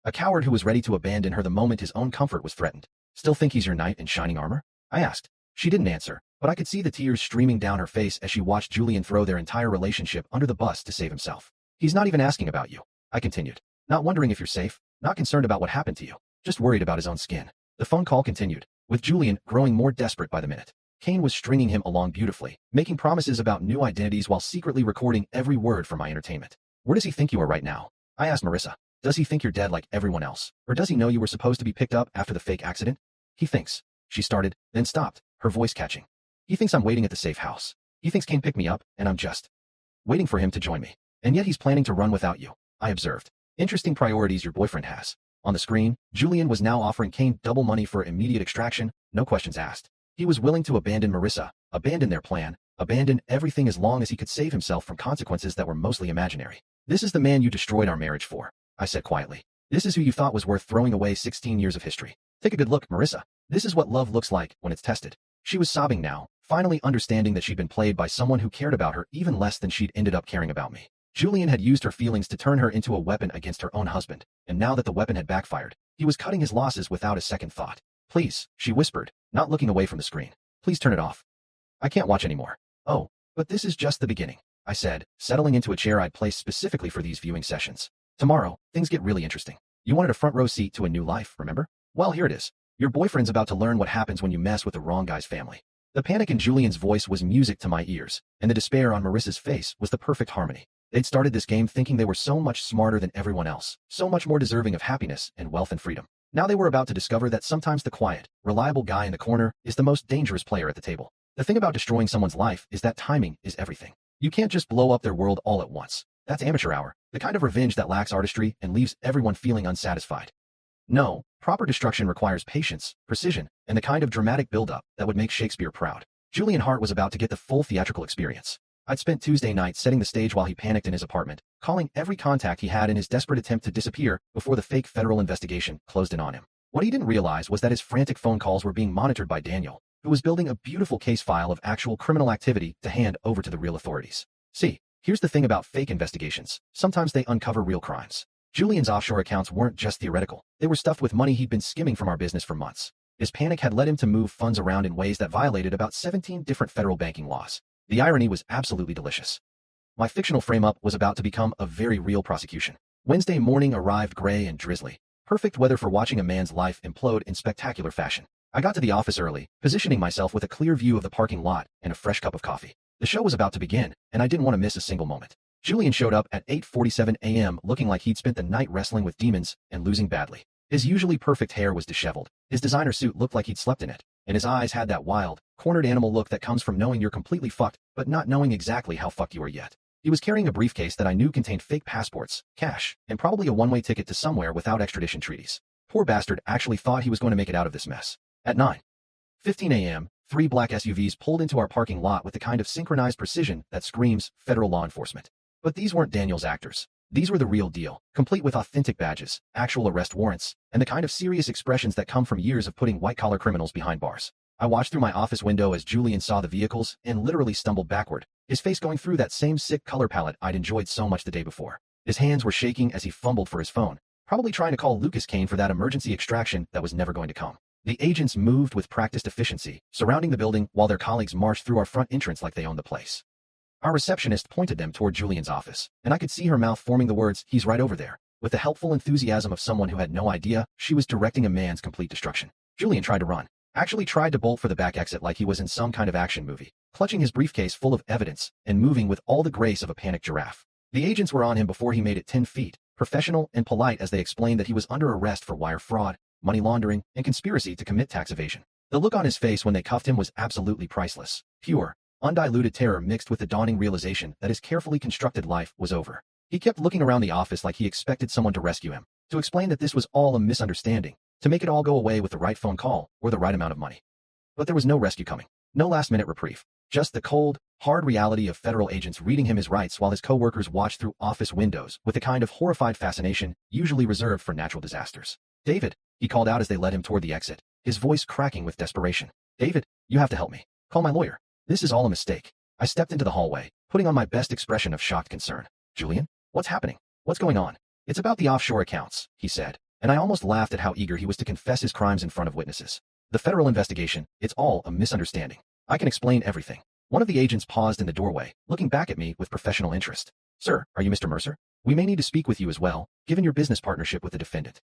A coward who was ready to abandon her the moment his own comfort was threatened. Still think he's your knight in shining armor? I asked. She didn't answer, but I could see the tears streaming down her face as she watched Julian throw their entire relationship under the bus to save himself. He's not even asking about you, I continued. Not wondering if you're safe, not concerned about what happened to you, just worried about his own skin. The phone call continued, with Julian growing more desperate by the minute. Kane was stringing him along beautifully, making promises about new identities while secretly recording every word for my entertainment. Where does he think you are right now? I asked Marissa. Does he think you're dead like everyone else? Or does he know you were supposed to be picked up after the fake accident? He thinks. She started, then stopped, her voice catching. He thinks I'm waiting at the safe house. He thinks Kane picked me up, and I'm just waiting for him to join me. And yet he's planning to run without you, I observed. Interesting priorities your boyfriend has. On the screen, Julian was now offering Kane double money for immediate extraction, no questions asked. He was willing to abandon Marissa, abandon their plan, abandon everything as long as he could save himself from consequences that were mostly imaginary. This is the man you destroyed our marriage for, I said quietly. This is who you thought was worth throwing away 16 years of history. Take a good look, Marissa. This is what love looks like when it's tested. She was sobbing now, finally understanding that she'd been played by someone who cared about her even less than she'd ended up caring about me. Julian had used her feelings to turn her into a weapon against her own husband, and now that the weapon had backfired, he was cutting his losses without a second thought. Please, she whispered, not looking away from the screen. Please turn it off. I can't watch anymore. Oh, but this is just the beginning, I said, settling into a chair I'd placed specifically for these viewing sessions. Tomorrow, things get really interesting. You wanted a front row seat to a new life, remember? Well, here it is. Your boyfriend's about to learn what happens when you mess with the wrong guy's family. The panic in Julian's voice was music to my ears, and the despair on Marissa's face was the perfect harmony. They'd started this game thinking they were so much smarter than everyone else, so much more deserving of happiness and wealth and freedom. Now they were about to discover that sometimes the quiet, reliable guy in the corner is the most dangerous player at the table. The thing about destroying someone's life is that timing is everything. You can't just blow up their world all at once. That's amateur hour, the kind of revenge that lacks artistry and leaves everyone feeling unsatisfied. No, proper destruction requires patience, precision, and the kind of dramatic build-up that would make Shakespeare proud. Julian Hart was about to get the full theatrical experience. I'd spent Tuesday night setting the stage while he panicked in his apartment, calling every contact he had in his desperate attempt to disappear before the fake federal investigation closed in on him. What he didn't realize was that his frantic phone calls were being monitored by Daniel, who was building a beautiful case file of actual criminal activity to hand over to the real authorities. See, here's the thing about fake investigations. Sometimes they uncover real crimes. Julian's offshore accounts weren't just theoretical. They were stuffed with money he'd been skimming from our business for months. His panic had led him to move funds around in ways that violated about 17 different federal banking laws. The irony was absolutely delicious. My fictional frame-up was about to become a very real prosecution. Wednesday morning arrived gray and drizzly. Perfect weather for watching a man's life implode in spectacular fashion. I got to the office early, positioning myself with a clear view of the parking lot and a fresh cup of coffee. The show was about to begin, and I didn't want to miss a single moment. Julian showed up at 8:47 a.m. looking like he'd spent the night wrestling with demons and losing badly. His usually perfect hair was disheveled. His designer suit looked like he'd slept in it, and his eyes had that wild, cornered animal look that comes from knowing you're completely fucked, but not knowing exactly how fucked you are yet. He was carrying a briefcase that I knew contained fake passports, cash, and probably a one-way ticket to somewhere without extradition treaties. Poor bastard actually thought he was going to make it out of this mess. At 9:15 a.m., 3 black SUVs pulled into our parking lot with the kind of synchronized precision that screams federal law enforcement. But these weren't Daniel's actors. These were the real deal, complete with authentic badges, actual arrest warrants, and the kind of serious expressions that come from years of putting white-collar criminals behind bars. I watched through my office window as Julian saw the vehicles and literally stumbled backward, his face going through that same sick color palette I'd enjoyed so much the day before. His hands were shaking as he fumbled for his phone, probably trying to call Lucas Kane for that emergency extraction that was never going to come. The agents moved with practiced efficiency, surrounding the building while their colleagues marched through our front entrance like they owned the place. Our receptionist pointed them toward Julian's office, and I could see her mouth forming the words, "He's right over there," with the helpful enthusiasm of someone who had no idea she was directing a man's complete destruction. Julian tried to run, actually tried to bolt for the back exit like he was in some kind of action movie, clutching his briefcase full of evidence and moving with all the grace of a panicked giraffe. The agents were on him before he made it 10 feet, professional and polite as they explained that he was under arrest for wire fraud, money laundering, and conspiracy to commit tax evasion. The look on his face when they cuffed him was absolutely priceless. Pure, undiluted terror mixed with the dawning realization that his carefully constructed life was over. He kept looking around the office like he expected someone to rescue him, to explain that this was all a misunderstanding, to make it all go away with the right phone call or the right amount of money. But there was no rescue coming, no last-minute reprieve, just the cold, hard reality of federal agents reading him his rights while his coworkers watched through office windows with a kind of horrified fascination usually reserved for natural disasters. "David," he called out as they led him toward the exit, his voice cracking with desperation. "David, you have to help me. Call my lawyer. This is all a mistake." I stepped into the hallway, putting on my best expression of shocked concern. "Julian? What's happening? What's going on?" "It's about the offshore accounts," he said, and I almost laughed at how eager he was to confess his crimes in front of witnesses. "The federal investigation, it's all a misunderstanding. I can explain everything." One of the agents paused in the doorway, looking back at me with professional interest. "Sir, are you Mr. Mercer? We may need to speak with you as well, given your business partnership with the defendant."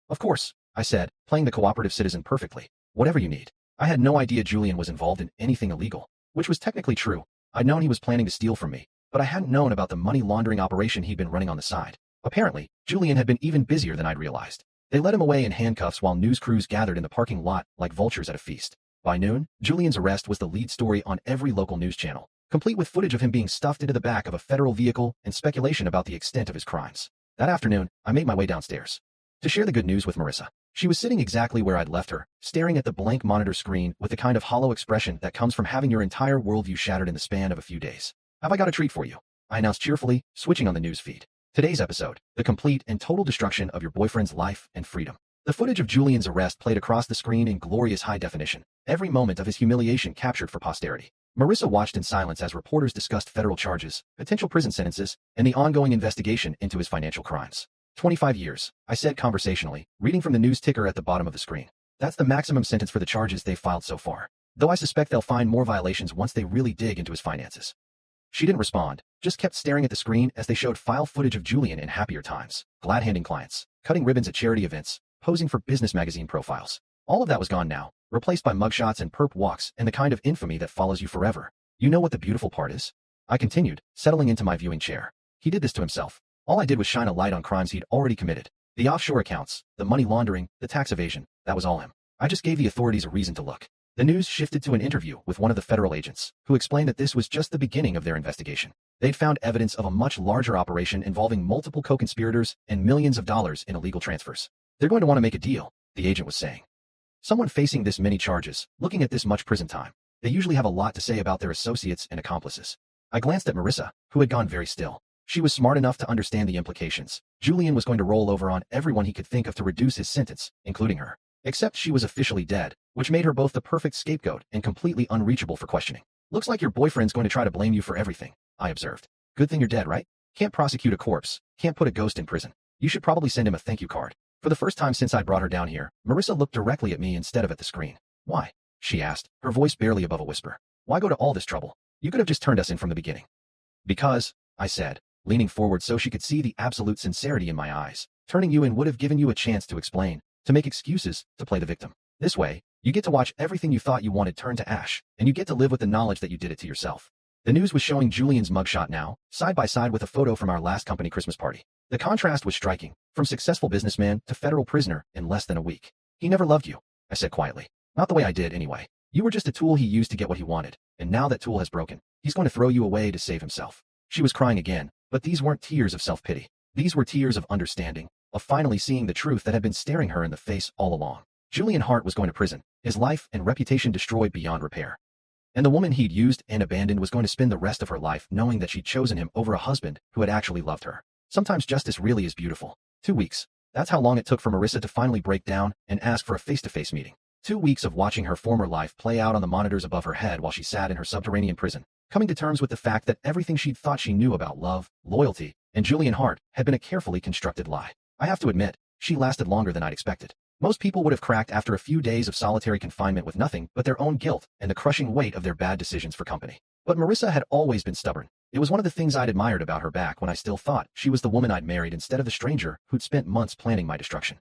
"Of course," I said, playing the cooperative citizen perfectly. "Whatever you need." I had no idea Julian was involved in anything illegal, which was technically true. I'd known he was planning to steal from me, but I hadn't known about the money laundering operation he'd been running on the side. Apparently, Julian had been even busier than I'd realized. They led him away in handcuffs while news crews gathered in the parking lot like vultures at a feast. By noon, Julian's arrest was the lead story on every local news channel, complete with footage of him being stuffed into the back of a federal vehicle and speculation about the extent of his crimes. That afternoon, I made my way downstairs to share the good news with Marissa. She was sitting exactly where I'd left her, staring at the blank monitor screen with the kind of hollow expression that comes from having your entire worldview shattered in the span of a few days. "Have I got a treat for you?" I announced cheerfully, switching on the news feed. Today's episode, the complete and total destruction of your boyfriend's life and freedom. The footage of Julian's arrest played across the screen in glorious high definition, every moment of his humiliation captured for posterity. Marissa watched in silence as reporters discussed federal charges, potential prison sentences, and the ongoing investigation into his financial crimes. 25 years, I said conversationally, reading from the news ticker at the bottom of the screen. "That's the maximum sentence for the charges they've filed so far. Though I suspect they'll find more violations once they really dig into his finances." She didn't respond, just kept staring at the screen as they showed file footage of Julian in happier times, glad-handing clients, cutting ribbons at charity events, posing for business magazine profiles. All of that was gone now, replaced by mugshots and perp walks and the kind of infamy that follows you forever. "You know what the beautiful part is?" I continued, settling into my viewing chair. "He did this to himself. All I did was shine a light on crimes he'd already committed. The offshore accounts, the money laundering, the tax evasion, that was all him. I just gave the authorities a reason to look." The news shifted to an interview with one of the federal agents, who explained that this was just the beginning of their investigation. They'd found evidence of a much larger operation involving multiple co-conspirators and millions of dollars in illegal transfers. "They're going to want to make a deal," the agent was saying. "Someone facing this many charges, looking at this much prison time, they usually have a lot to say about their associates and accomplices." I glanced at Marissa, who had gone very still. She was smart enough to understand the implications. Julian was going to roll over on everyone he could think of to reduce his sentence, including her. Except she was officially dead, which made her both the perfect scapegoat and completely unreachable for questioning. "Looks like your boyfriend's going to try to blame you for everything," I observed. "Good thing you're dead, right? Can't prosecute a corpse, can't put a ghost in prison. You should probably send him a thank you card." For the first time since I'd brought her down here, Marissa looked directly at me instead of at the screen. "Why?" she asked, her voice barely above a whisper. "Why go to all this trouble? You could have just turned us in from the beginning." "Because," I said, leaning forward so she could see the absolute sincerity in my eyes, "turning you in would have given you a chance to explain, to make excuses, to play the victim. This way, you get to watch everything you thought you wanted turn to ash, and you get to live with the knowledge that you did it to yourself." The news was showing Julian's mugshot now, side by side with a photo from our last company Christmas party. The contrast was striking, from successful businessman to federal prisoner in less than a week. "He never loved you," I said quietly. "Not the way I did, anyway. You were just a tool he used to get what he wanted, and now that tool has broken. He's going to throw you away to save himself." She was crying again, but these weren't tears of self-pity. These were tears of understanding, of finally seeing the truth that had been staring her in the face all along. Julian Hart was going to prison, his life and reputation destroyed beyond repair. And the woman he'd used and abandoned was going to spend the rest of her life knowing that she'd chosen him over a husband who had actually loved her. Sometimes justice really is beautiful. 2 weeks. That's how long it took for Marissa to finally break down and ask for a face-to-face meeting. 2 weeks of watching her former life play out on the monitors above her head while she sat in her subterranean prison, coming to terms with the fact that everything she'd thought she knew about love, loyalty, and Julian Hart had been a carefully constructed lie. I have to admit, she lasted longer than I'd expected. Most people would have cracked after a few days of solitary confinement with nothing but their own guilt and the crushing weight of their bad decisions for company. But Marissa had always been stubborn. It was one of the things I'd admired about her back when I still thought she was the woman I'd married instead of the stranger who'd spent months planning my destruction.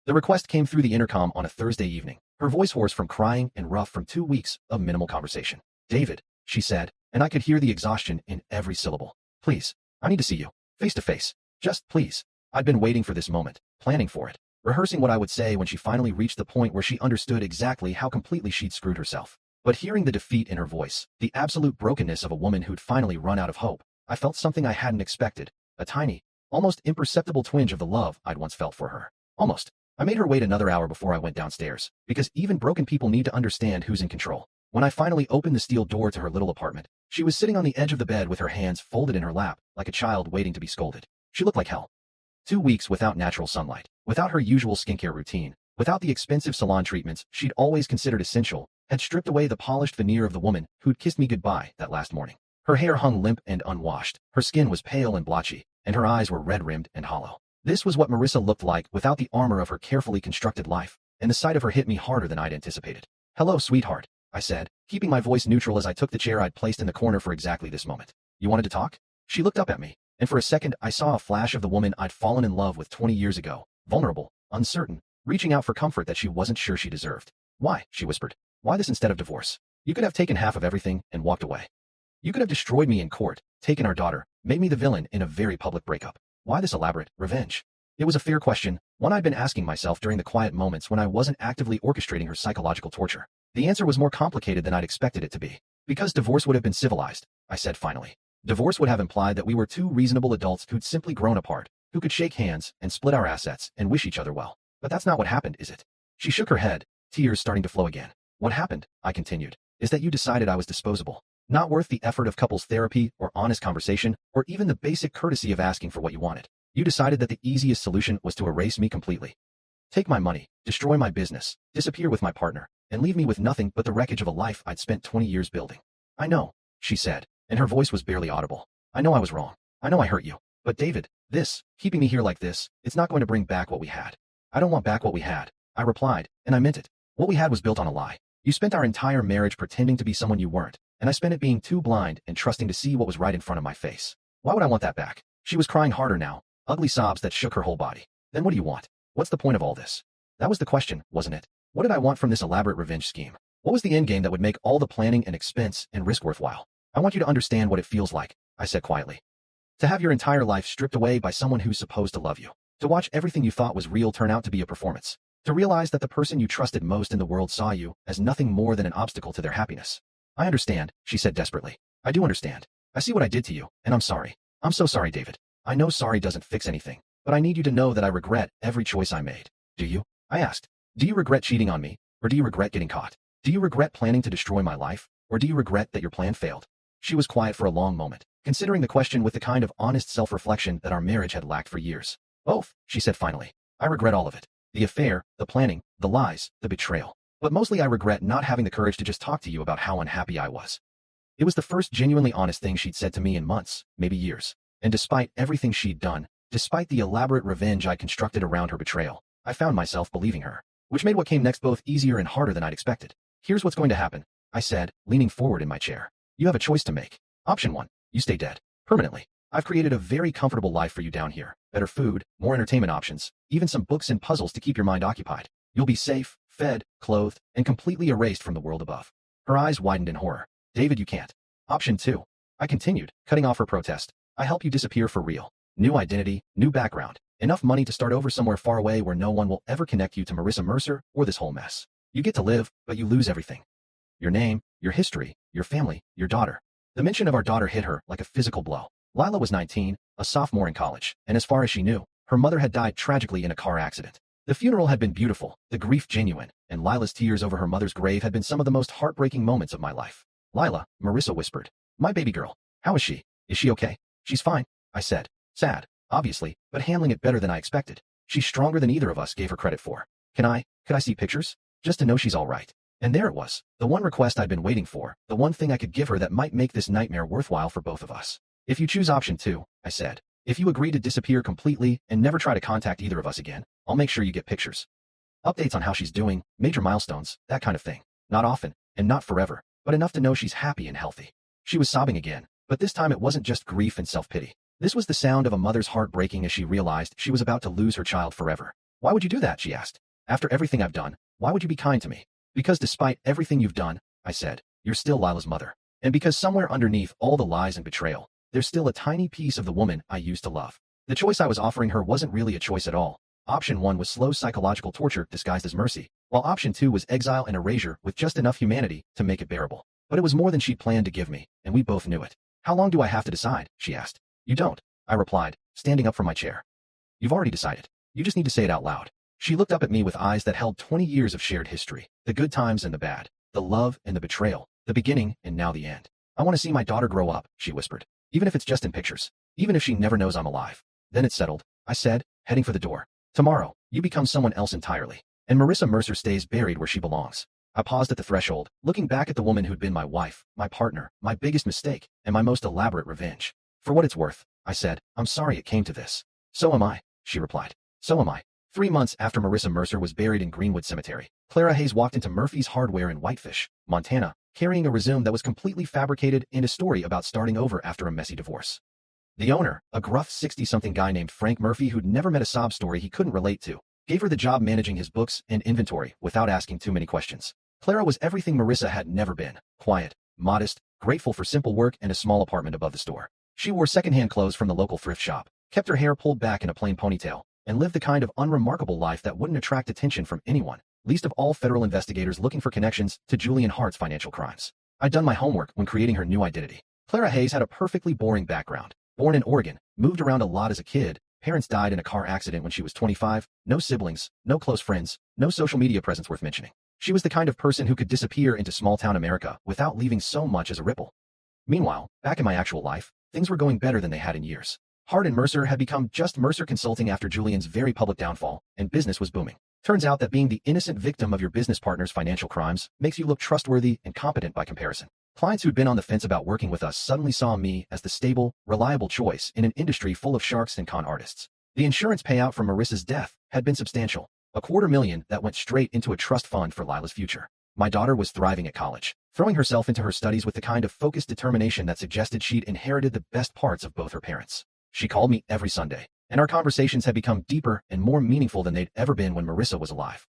The request came through the intercom on a Thursday evening, her voice hoarse from crying and rough from 2 weeks of minimal conversation. "David," she said, and I could hear the exhaustion in every syllable. "Please, I need to see you, face to face. Just please." I'd been waiting for this moment, planning for it, rehearsing what I would say when she finally reached the point where she understood exactly how completely she'd screwed herself. But hearing the defeat in her voice, the absolute brokenness of a woman who'd finally run out of hope, I felt something I hadn't expected, a tiny, almost imperceptible twinge of the love I'd once felt for her. Almost. I made her wait another hour before I went downstairs, because even broken people need to understand who's in control. When I finally opened the steel door to her little apartment, she was sitting on the edge of the bed with her hands folded in her lap, like a child waiting to be scolded. She looked like hell. 2 weeks without natural sunlight, without her usual skincare routine, without the expensive salon treatments she'd always considered essential, had stripped away the polished veneer of the woman who'd kissed me goodbye that last morning. Her hair hung limp and unwashed, her skin was pale and blotchy, and her eyes were red-rimmed and hollow. This was what Marissa looked like without the armor of her carefully constructed life, and the sight of her hit me harder than I'd anticipated. "Hello, sweetheart," I said, keeping my voice neutral as I took the chair I'd placed in the corner for exactly this moment. "You wanted to talk?" She looked up at me, and for a second I saw a flash of the woman I'd fallen in love with 20 years ago, vulnerable, uncertain, reaching out for comfort that she wasn't sure she deserved. "Why?" she whispered. "Why this instead of divorce? You could have taken half of everything and walked away. You could have destroyed me in court, taken our daughter, made me the villain in a very public breakup. Why this elaborate revenge?" It was a fair question, one I'd been asking myself during the quiet moments when I wasn't actively orchestrating her psychological torture. The answer was more complicated than I'd expected it to be. "Because divorce would have been civilized," I said finally. "Divorce would have implied that we were two reasonable adults who'd simply grown apart, who could shake hands and split our assets and wish each other well. But that's not what happened, is it?" She shook her head, tears starting to flow again. "What happened," I continued, "is that you decided I was disposable. Not worth the effort of couples therapy or honest conversation, or even the basic courtesy of asking for what you wanted. You decided that the easiest solution was to erase me completely. Take my money, destroy my business, disappear with my partner, and leave me with nothing but the wreckage of a life I'd spent 20 years building." "I know," she said, and her voice was barely audible. "I know I was wrong. I know I hurt you. But David, keeping me here like this, it's not going to bring back what we had." "I don't want back what we had," I replied, and I meant it. "What we had was built on a lie. You spent our entire marriage pretending to be someone you weren't, and I spent it being too blind and trusting to see what was right in front of my face. Why would I want that back?" She was crying harder now, ugly sobs that shook her whole body. "Then what do you want? What's the point of all this?" That was the question, wasn't it? What did I want from this elaborate revenge scheme? What was the endgame that would make all the planning and expense and risk worthwhile? "I want you to understand what it feels like," I said quietly. "To have your entire life stripped away by someone who's supposed to love you. To watch everything you thought was real turn out to be a performance. To realize that the person you trusted most in the world saw you as nothing more than an obstacle to their happiness." "I understand," she said desperately. "I do understand. I see what I did to you, and I'm sorry. I'm so sorry, David. I know sorry doesn't fix anything, but I need you to know that I regret every choice I made." "Do you?" I asked. "Do you regret cheating on me, or do you regret getting caught? Do you regret planning to destroy my life, or do you regret that your plan failed?" She was quiet for a long moment, considering the question with the kind of honest self-reflection that our marriage had lacked for years. "Both," she said finally. "I regret all of it. The affair, the planning, the lies, the betrayal. But mostly I regret not having the courage to just talk to you about how unhappy I was." It was the first genuinely honest thing she'd said to me in months, maybe years. And despite everything she'd done, despite the elaborate revenge I constructed around her betrayal, I found myself believing her, which made what came next both easier and harder than I'd expected. "Here's what's going to happen," I said, leaning forward in my chair. "You have a choice to make. Option 1, you stay dead. Permanently. I've created a very comfortable life for you down here. Better food, more entertainment options, even some books and puzzles to keep your mind occupied. You'll be safe, fed, clothed, and completely erased from the world above." Her eyes widened in horror. "David, you can't." "Option 2, I continued, cutting off her protest. "I help you disappear for real. New identity, new background, enough money to start over somewhere far away where no one will ever connect you to Marissa Mercer or this whole mess. You get to live, but you lose everything. Your name, your history, your family, your daughter." The mention of our daughter hit her like a physical blow. Lila was 19, a sophomore in college, and as far as she knew, her mother had died tragically in a car accident. The funeral had been beautiful, the grief genuine, and Lila's tears over her mother's grave had been some of the most heartbreaking moments of my life. "Lila," Marissa whispered. "My baby girl. How is she? Is she okay?" "She's fine," I said. Sad, obviously, but handling it better than I expected. "She's stronger than either of us gave her credit for. Could I see pictures? Just to know she's all right." And there it was, the one request I'd been waiting for, the one thing I could give her that might make this nightmare worthwhile for both of us. "If you choose option 2, I said, "if you agree to disappear completely and never try to contact either of us again, I'll make sure you get pictures. Updates on how she's doing, major milestones, that kind of thing. Not often, and not forever, but enough to know she's happy and healthy." She was sobbing again, but this time it wasn't just grief and self-pity. This was the sound of a mother's heart breaking as she realized she was about to lose her child forever. "Why would you do that?" she asked. "After everything I've done, why would you be kind to me?" "Because despite everything you've done," I said, "you're still Lila's mother. And because somewhere underneath all the lies and betrayal, there's still a tiny piece of the woman I used to love." The choice I was offering her wasn't really a choice at all. Option 1 was slow psychological torture disguised as mercy, while option 2 was exile and erasure with just enough humanity to make it bearable. But it was more than she'd planned to give me, and we both knew it. "How long do I have to decide?" she asked. "You don't," I replied, standing up from my chair. You've already decided. You just need to say it out loud. She looked up at me with eyes that held 20 years of shared history, the good times and the bad, the love and the betrayal, the beginning and now the end. I want to see my daughter grow up, she whispered. Even if it's just in pictures. Even if she never knows I'm alive. Then it's settled, I said, heading for the door. Tomorrow, you become someone else entirely. And Marissa Mercer stays buried where she belongs. I paused at the threshold, looking back at the woman who'd been my wife, my partner, my biggest mistake, and my most elaborate revenge. For what it's worth, I said, I'm sorry it came to this. So am I, she replied. So am I. 3 months after Marissa Mercer was buried in Greenwood Cemetery, Clara Hayes walked into Murphy's Hardware in Whitefish, Montana, carrying a resume that was completely fabricated and a story about starting over after a messy divorce. The owner, a gruff 60-something guy named Frank Murphy who'd never met a sob story he couldn't relate to, gave her the job managing his books and inventory without asking too many questions. Clara was everything Marissa had never been: quiet, modest, grateful for simple work and a small apartment above the store. She wore secondhand clothes from the local thrift shop, kept her hair pulled back in a plain ponytail, and lived the kind of unremarkable life that wouldn't attract attention from anyone, least of all federal investigators looking for connections to Julian Hart's financial crimes. I'd done my homework when creating her new identity. Clara Hayes had a perfectly boring background. Born in Oregon, moved around a lot as a kid, parents died in a car accident when she was 25, no siblings, no close friends, no social media presence worth mentioning. She was the kind of person who could disappear into small-town America without leaving so much as a ripple. Meanwhile, back in my actual life, things were going better than they had in years. Hart and Mercer had become just Mercer Consulting after Julian's very public downfall, and business was booming. Turns out that being the innocent victim of your business partner's financial crimes makes you look trustworthy and competent by comparison. Clients who'd been on the fence about working with us suddenly saw me as the stable, reliable choice in an industry full of sharks and con artists. The insurance payout from Marissa's death had been substantial, $250,000 that went straight into a trust fund for Lila's future. My daughter was thriving at college, throwing herself into her studies with the kind of focused determination that suggested she'd inherited the best parts of both her parents. She called me every Sunday, and our conversations had become deeper and more meaningful than they'd ever been when Marissa was alive.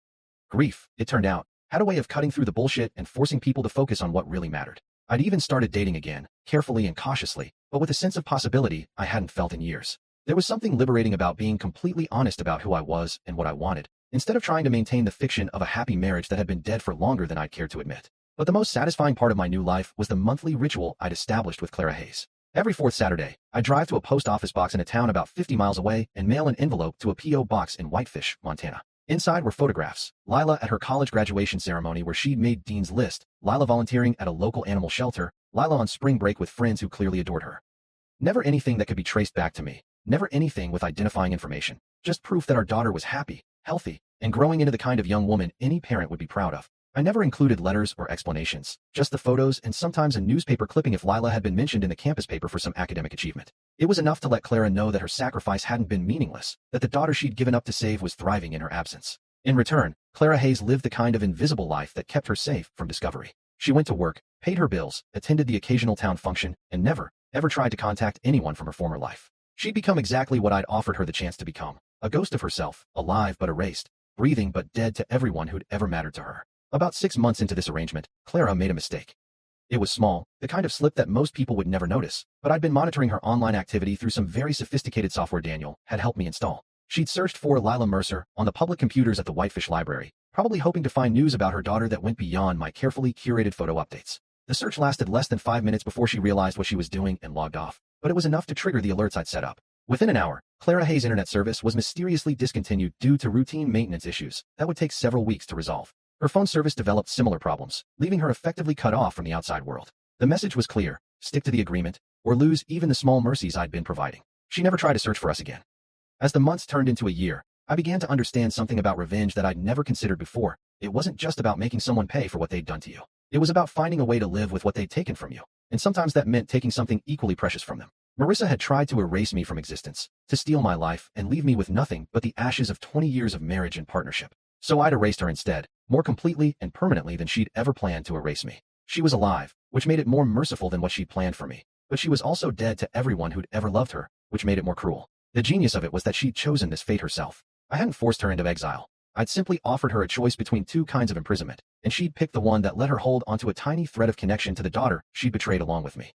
Grief, it turned out, had a way of cutting through the bullshit and forcing people to focus on what really mattered. I'd even started dating again, carefully and cautiously, but with a sense of possibility I hadn't felt in years. There was something liberating about being completely honest about who I was and what I wanted, instead of trying to maintain the fiction of a happy marriage that had been dead for longer than I'd cared to admit. But the most satisfying part of my new life was the monthly ritual I'd established with Clara Hayes. Every fourth Saturday, I'd drive to a post office box in a town about 50 miles away and mail an envelope to a P.O. box in Whitefish, Montana. Inside were photographs: Lila at her college graduation ceremony where she'd made Dean's List, Lila volunteering at a local animal shelter, Lila on spring break with friends who clearly adored her. Never anything that could be traced back to me, never anything with identifying information, just proof that our daughter was happy, healthy, and growing into the kind of young woman any parent would be proud of. I never included letters or explanations, just the photos and sometimes a newspaper clipping if Lila had been mentioned in the campus paper for some academic achievement. It was enough to let Clara know that her sacrifice hadn't been meaningless, that the daughter she'd given up to save was thriving in her absence. In return, Clara Hayes lived the kind of invisible life that kept her safe from discovery. She went to work, paid her bills, attended the occasional town function, and never, ever tried to contact anyone from her former life. She'd become exactly what I'd offered her the chance to become: a ghost of herself, alive but erased, breathing but dead to everyone who'd ever mattered to her. About 6 months into this arrangement, Clara made a mistake. It was small, the kind of slip that most people would never notice, but I'd been monitoring her online activity through some very sophisticated software Daniel had helped me install. She'd searched for Lila Mercer on the public computers at the Whitefish Library, probably hoping to find news about her daughter that went beyond my carefully curated photo updates. The search lasted less than 5 minutes before she realized what she was doing and logged off, but it was enough to trigger the alerts I'd set up. Within an hour, Clara Hayes' internet service was mysteriously discontinued due to routine maintenance issues that would take several weeks to resolve. Her phone service developed similar problems, leaving her effectively cut off from the outside world. The message was clear: stick to the agreement, or lose even the small mercies I'd been providing. She never tried to search for us again. As the months turned into a year, I began to understand something about revenge that I'd never considered before. It wasn't just about making someone pay for what they'd done to you. It was about finding a way to live with what they'd taken from you, and sometimes that meant taking something equally precious from them. Marissa had tried to erase me from existence, to steal my life and leave me with nothing but the ashes of 20 years of marriage and partnership. So I'd erased her instead, more completely and permanently than she'd ever planned to erase me. She was alive, which made it more merciful than what she'd planned for me, but she was also dead to everyone who'd ever loved her, which made it more cruel. The genius of it was that she'd chosen this fate herself. I hadn't forced her into exile. I'd simply offered her a choice between 2 kinds of imprisonment, and she'd picked the one that let her hold onto a tiny thread of connection to the daughter she'd betrayed along with me.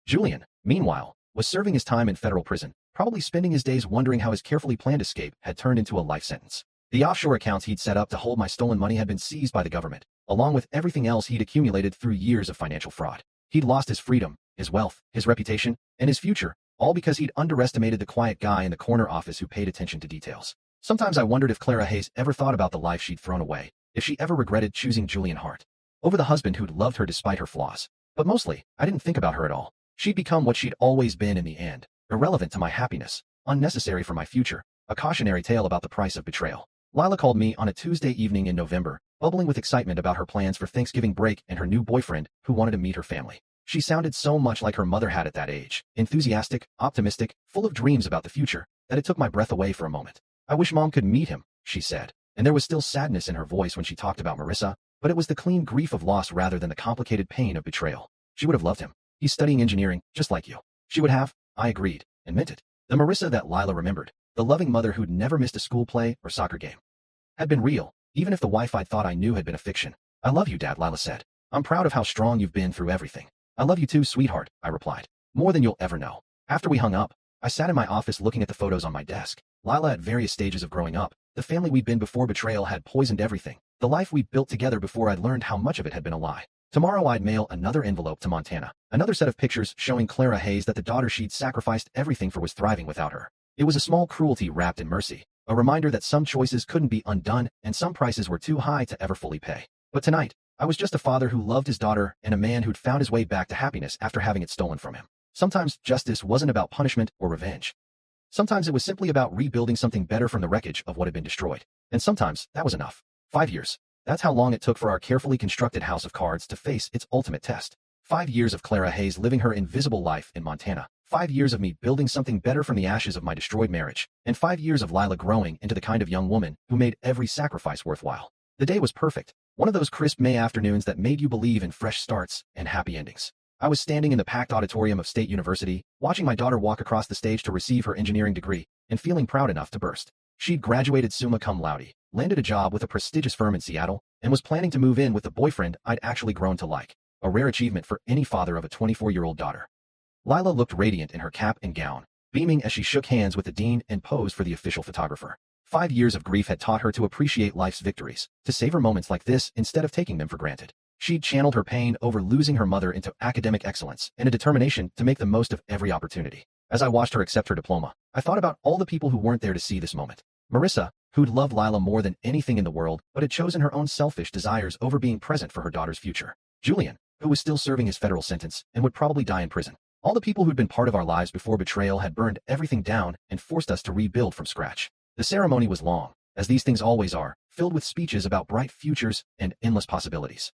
Julian, meanwhile, was serving his time in federal prison, probably spending his days wondering how his carefully planned escape had turned into a life sentence. The offshore accounts he'd set up to hold my stolen money had been seized by the government, along with everything else he'd accumulated through years of financial fraud. He'd lost his freedom, his wealth, his reputation, and his future, all because he'd underestimated the quiet guy in the corner office who paid attention to details. Sometimes I wondered if Clara Hayes ever thought about the life she'd thrown away, if she ever regretted choosing Julian Hart over the husband who'd loved her despite her flaws. But mostly, I didn't think about her at all. She'd become what she'd always been in the end, irrelevant to my happiness, unnecessary for my future, a cautionary tale about the price of betrayal. Lila called me on a Tuesday evening in November, bubbling with excitement about her plans for Thanksgiving break and her new boyfriend who wanted to meet her family. She sounded so much like her mother had at that age, enthusiastic, optimistic, full of dreams about the future, that it took my breath away for a moment. I wish Mom could meet him, she said, and there was still sadness in her voice when she talked about Marissa, but it was the clean grief of loss rather than the complicated pain of betrayal. She would have loved him. He's studying engineering, just like you. She would have, I agreed, and meant it. The Marissa that Lila remembered, the loving mother who'd never missed a school play or soccer game, had been real, even if the wife I'd thought I knew had been a fiction. I love you, Dad, Lila said. I'm proud of how strong you've been through everything. I love you too, sweetheart, I replied. More than you'll ever know. After we hung up, I sat in my office looking at the photos on my desk. Lila at various stages of growing up, the family we'd been before betrayal had poisoned everything, the life we'd built together before I'd learned how much of it had been a lie. Tomorrow I'd mail another envelope to Montana, another set of pictures showing Clara Hayes that the daughter she'd sacrificed everything for was thriving without her. It was a small cruelty wrapped in mercy, a reminder that some choices couldn't be undone and some prices were too high to ever fully pay. But tonight, I was just a father who loved his daughter and a man who'd found his way back to happiness after having it stolen from him. Sometimes justice wasn't about punishment or revenge. Sometimes it was simply about rebuilding something better from the wreckage of what had been destroyed. And sometimes that was enough. 5 years. That's how long it took for our carefully constructed house of cards to face its ultimate test. 5 years of Clara Hayes living her invisible life in Montana. 5 years of me building something better from the ashes of my destroyed marriage. And 5 years of Lila growing into the kind of young woman who made every sacrifice worthwhile. The day was perfect. One of those crisp May afternoons that made you believe in fresh starts and happy endings. I was standing in the packed auditorium of State University, watching my daughter walk across the stage to receive her engineering degree, and feeling proud enough to burst. She'd graduated summa cum laude, landed a job with a prestigious firm in Seattle, and was planning to move in with the boyfriend I'd actually grown to like, a rare achievement for any father of a 24-year-old daughter. Lila looked radiant in her cap and gown, beaming as she shook hands with the dean and posed for the official photographer. 5 years of grief had taught her to appreciate life's victories, to savor moments like this instead of taking them for granted. She'd channeled her pain over losing her mother into academic excellence and a determination to make the most of every opportunity. As I watched her accept her diploma, I thought about all the people who weren't there to see this moment. Marissa, who'd loved Lila more than anything in the world, but had chosen her own selfish desires over being present for her daughter's future. Julian, who was still serving his federal sentence and would probably die in prison. All the people who'd been part of our lives before betrayal had burned everything down and forced us to rebuild from scratch. The ceremony was long, as these things always are, filled with speeches about bright futures and endless possibilities.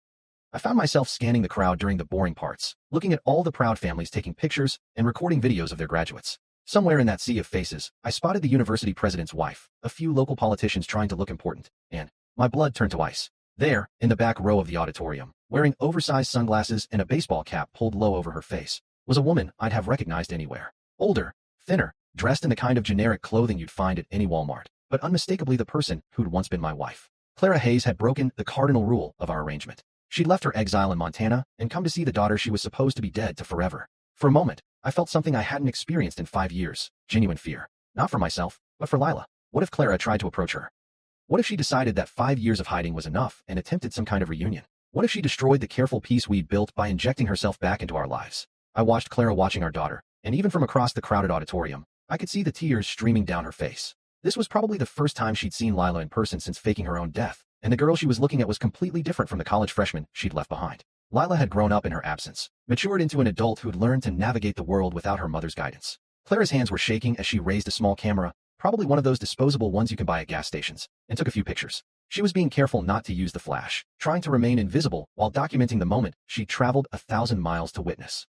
I found myself scanning the crowd during the boring parts, looking at all the proud families taking pictures and recording videos of their graduates. Somewhere in that sea of faces, I spotted the university president's wife, a few local politicians trying to look important, and my blood turned to ice. There, in the back row of the auditorium, wearing oversized sunglasses and a baseball cap pulled low over her face, was a woman I'd have recognized anywhere. Older, thinner, dressed in the kind of generic clothing you'd find at any Walmart, but unmistakably the person who'd once been my wife. Clara Hayes had broken the cardinal rule of our arrangement. She'd left her exile in Montana and come to see the daughter she was supposed to be dead to forever. For a moment, I felt something I hadn't experienced in 5 years, genuine fear. Not for myself, but for Lila. What if Clara tried to approach her? What if she decided that 5 years of hiding was enough and attempted some kind of reunion? What if she destroyed the careful peace we'd built by injecting herself back into our lives? I watched Clara watching our daughter, and even from across the crowded auditorium, I could see the tears streaming down her face. This was probably the first time she'd seen Lila in person since faking her own death, and the girl she was looking at was completely different from the college freshman she'd left behind. Lila had grown up in her absence, matured into an adult who'd learned to navigate the world without her mother's guidance. Clara's hands were shaking as she raised a small camera, probably one of those disposable ones you can buy at gas stations, and took a few pictures. She was being careful not to use the flash, trying to remain invisible while documenting the moment she'd traveled 1,000 miles to witness.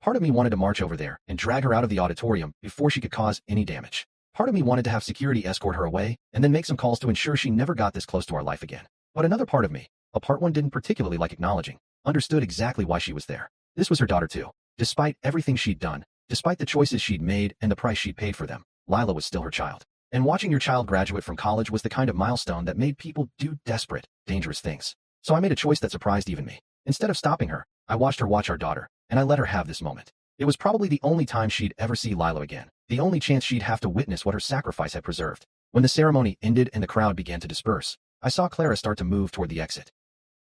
Part of me wanted to march over there and drag her out of the auditorium before she could cause any damage. Part of me wanted to have security escort her away and then make some calls to ensure she never got this close to our life again. But another part of me, a part one didn't particularly like acknowledging, understood exactly why she was there. This was her daughter too. Despite everything she'd done, despite the choices she'd made and the price she'd paid for them, Lila was still her child. And watching your child graduate from college was the kind of milestone that made people do desperate, dangerous things. So I made a choice that surprised even me. Instead of stopping her, I watched her watch our daughter, and I let her have this moment. It was probably the only time she'd ever see Lila again, the only chance she'd have to witness what her sacrifice had preserved. When the ceremony ended and the crowd began to disperse, I saw Clara start to move toward the exit.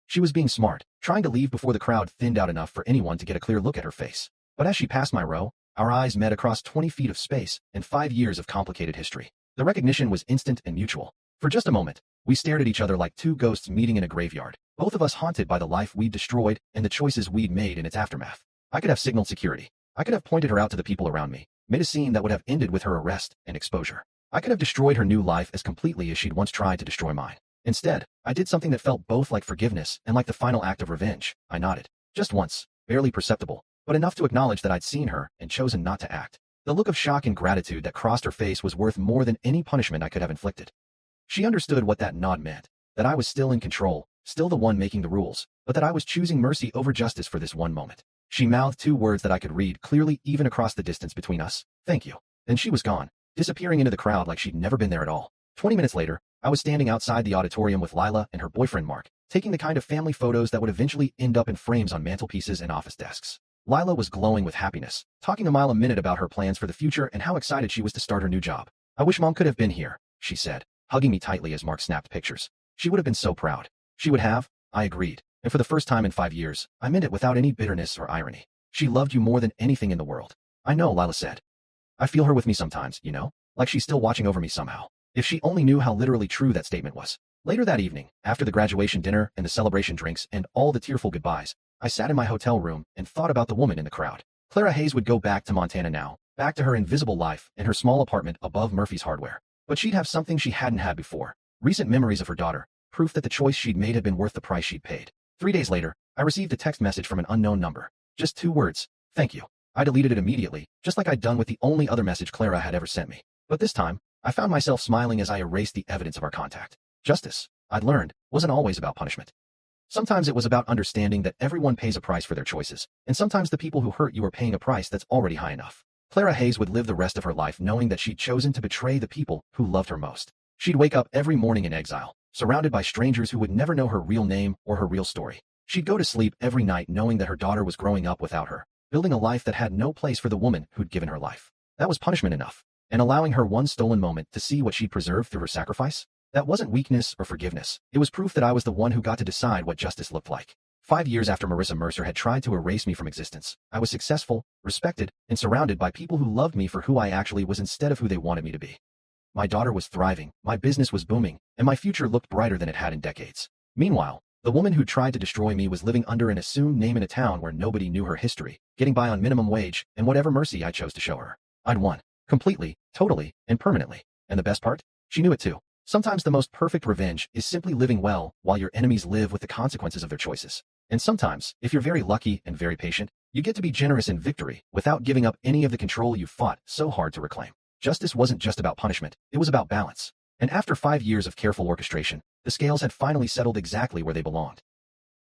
She was being smart, trying to leave before the crowd thinned out enough for anyone to get a clear look at her face. But as she passed my row, Our eyes met across 20 feet of space and 5 years of complicated history. The recognition was instant and mutual. For just a moment, we stared at each other like two ghosts meeting in a graveyard, both of us haunted by the life we'd destroyed and the choices we'd made in its aftermath. I could have signaled security. I could have pointed her out to the people around me, made a scene that would have ended with her arrest and exposure. I could have destroyed her new life as completely as she'd once tried to destroy mine. Instead, I did something that felt both like forgiveness and like the final act of revenge. I nodded. Just once, barely perceptible, but enough to acknowledge that I'd seen her and chosen not to act. The look of shock and gratitude that crossed her face was worth more than any punishment I could have inflicted. She understood what that nod meant, that I was still in control, still the one making the rules, but that I was choosing mercy over justice for this one moment. She mouthed two words that I could read clearly even across the distance between us. Thank you. Then she was gone, disappearing into the crowd like she'd never been there at all. 20 minutes later, I was standing outside the auditorium with Lila and her boyfriend Mark, taking the kind of family photos that would eventually end up in frames on mantelpieces and office desks. Lila was glowing with happiness, talking a mile a minute about her plans for the future and how excited she was to start her new job. I wish Mom could have been here, she said, hugging me tightly as Mark snapped pictures. She would have been so proud. She would have, I agreed, and for the first time in 5 years, I meant it without any bitterness or irony. She loved you more than anything in the world. I know, Lila said. I feel her with me sometimes, you know, like she's still watching over me somehow. If she only knew how literally true that statement was. Later that evening, after the graduation dinner and the celebration drinks and all the tearful goodbyes, I sat in my hotel room and thought about the woman in the crowd. Clara Hayes would go back to Montana now, back to her invisible life in her small apartment above Murphy's Hardware. But she'd have something she hadn't had before. Recent memories of her daughter, proof that the choice she'd made had been worth the price she'd paid. 3 days later, I received a text message from an unknown number. Just 2 words. Thank you. I deleted it immediately, just like I'd done with the only other message Clara had ever sent me. But this time, I found myself smiling as I erased the evidence of our contact. Justice, I'd learned, wasn't always about punishment. Sometimes it was about understanding that everyone pays a price for their choices, and sometimes the people who hurt you are paying a price that's already high enough. Clara Hayes would live the rest of her life knowing that she'd chosen to betray the people who loved her most. She'd wake up every morning in exile, surrounded by strangers who would never know her real name or her real story. She'd go to sleep every night knowing that her daughter was growing up without her, building a life that had no place for the woman who'd given her life. That was punishment enough. And allowing her one stolen moment to see what she'd preserved through her sacrifice? That wasn't weakness or forgiveness. It was proof that I was the one who got to decide what justice looked like. 5 years after Marissa Mercer had tried to erase me from existence, I was successful, respected, and surrounded by people who loved me for who I actually was instead of who they wanted me to be. My daughter was thriving, my business was booming, and my future looked brighter than it had in decades. Meanwhile, the woman who tried to destroy me was living under an assumed name in a town where nobody knew her history, getting by on minimum wage and whatever mercy I chose to show her. I'd won. Completely, totally, and permanently. And the best part? She knew it too. Sometimes the most perfect revenge is simply living well while your enemies live with the consequences of their choices. And sometimes, if you're very lucky and very patient, you get to be generous in victory without giving up any of the control you fought so hard to reclaim. Justice wasn't just about punishment, it was about balance. And after 5 years of careful orchestration, the scales had finally settled exactly where they belonged.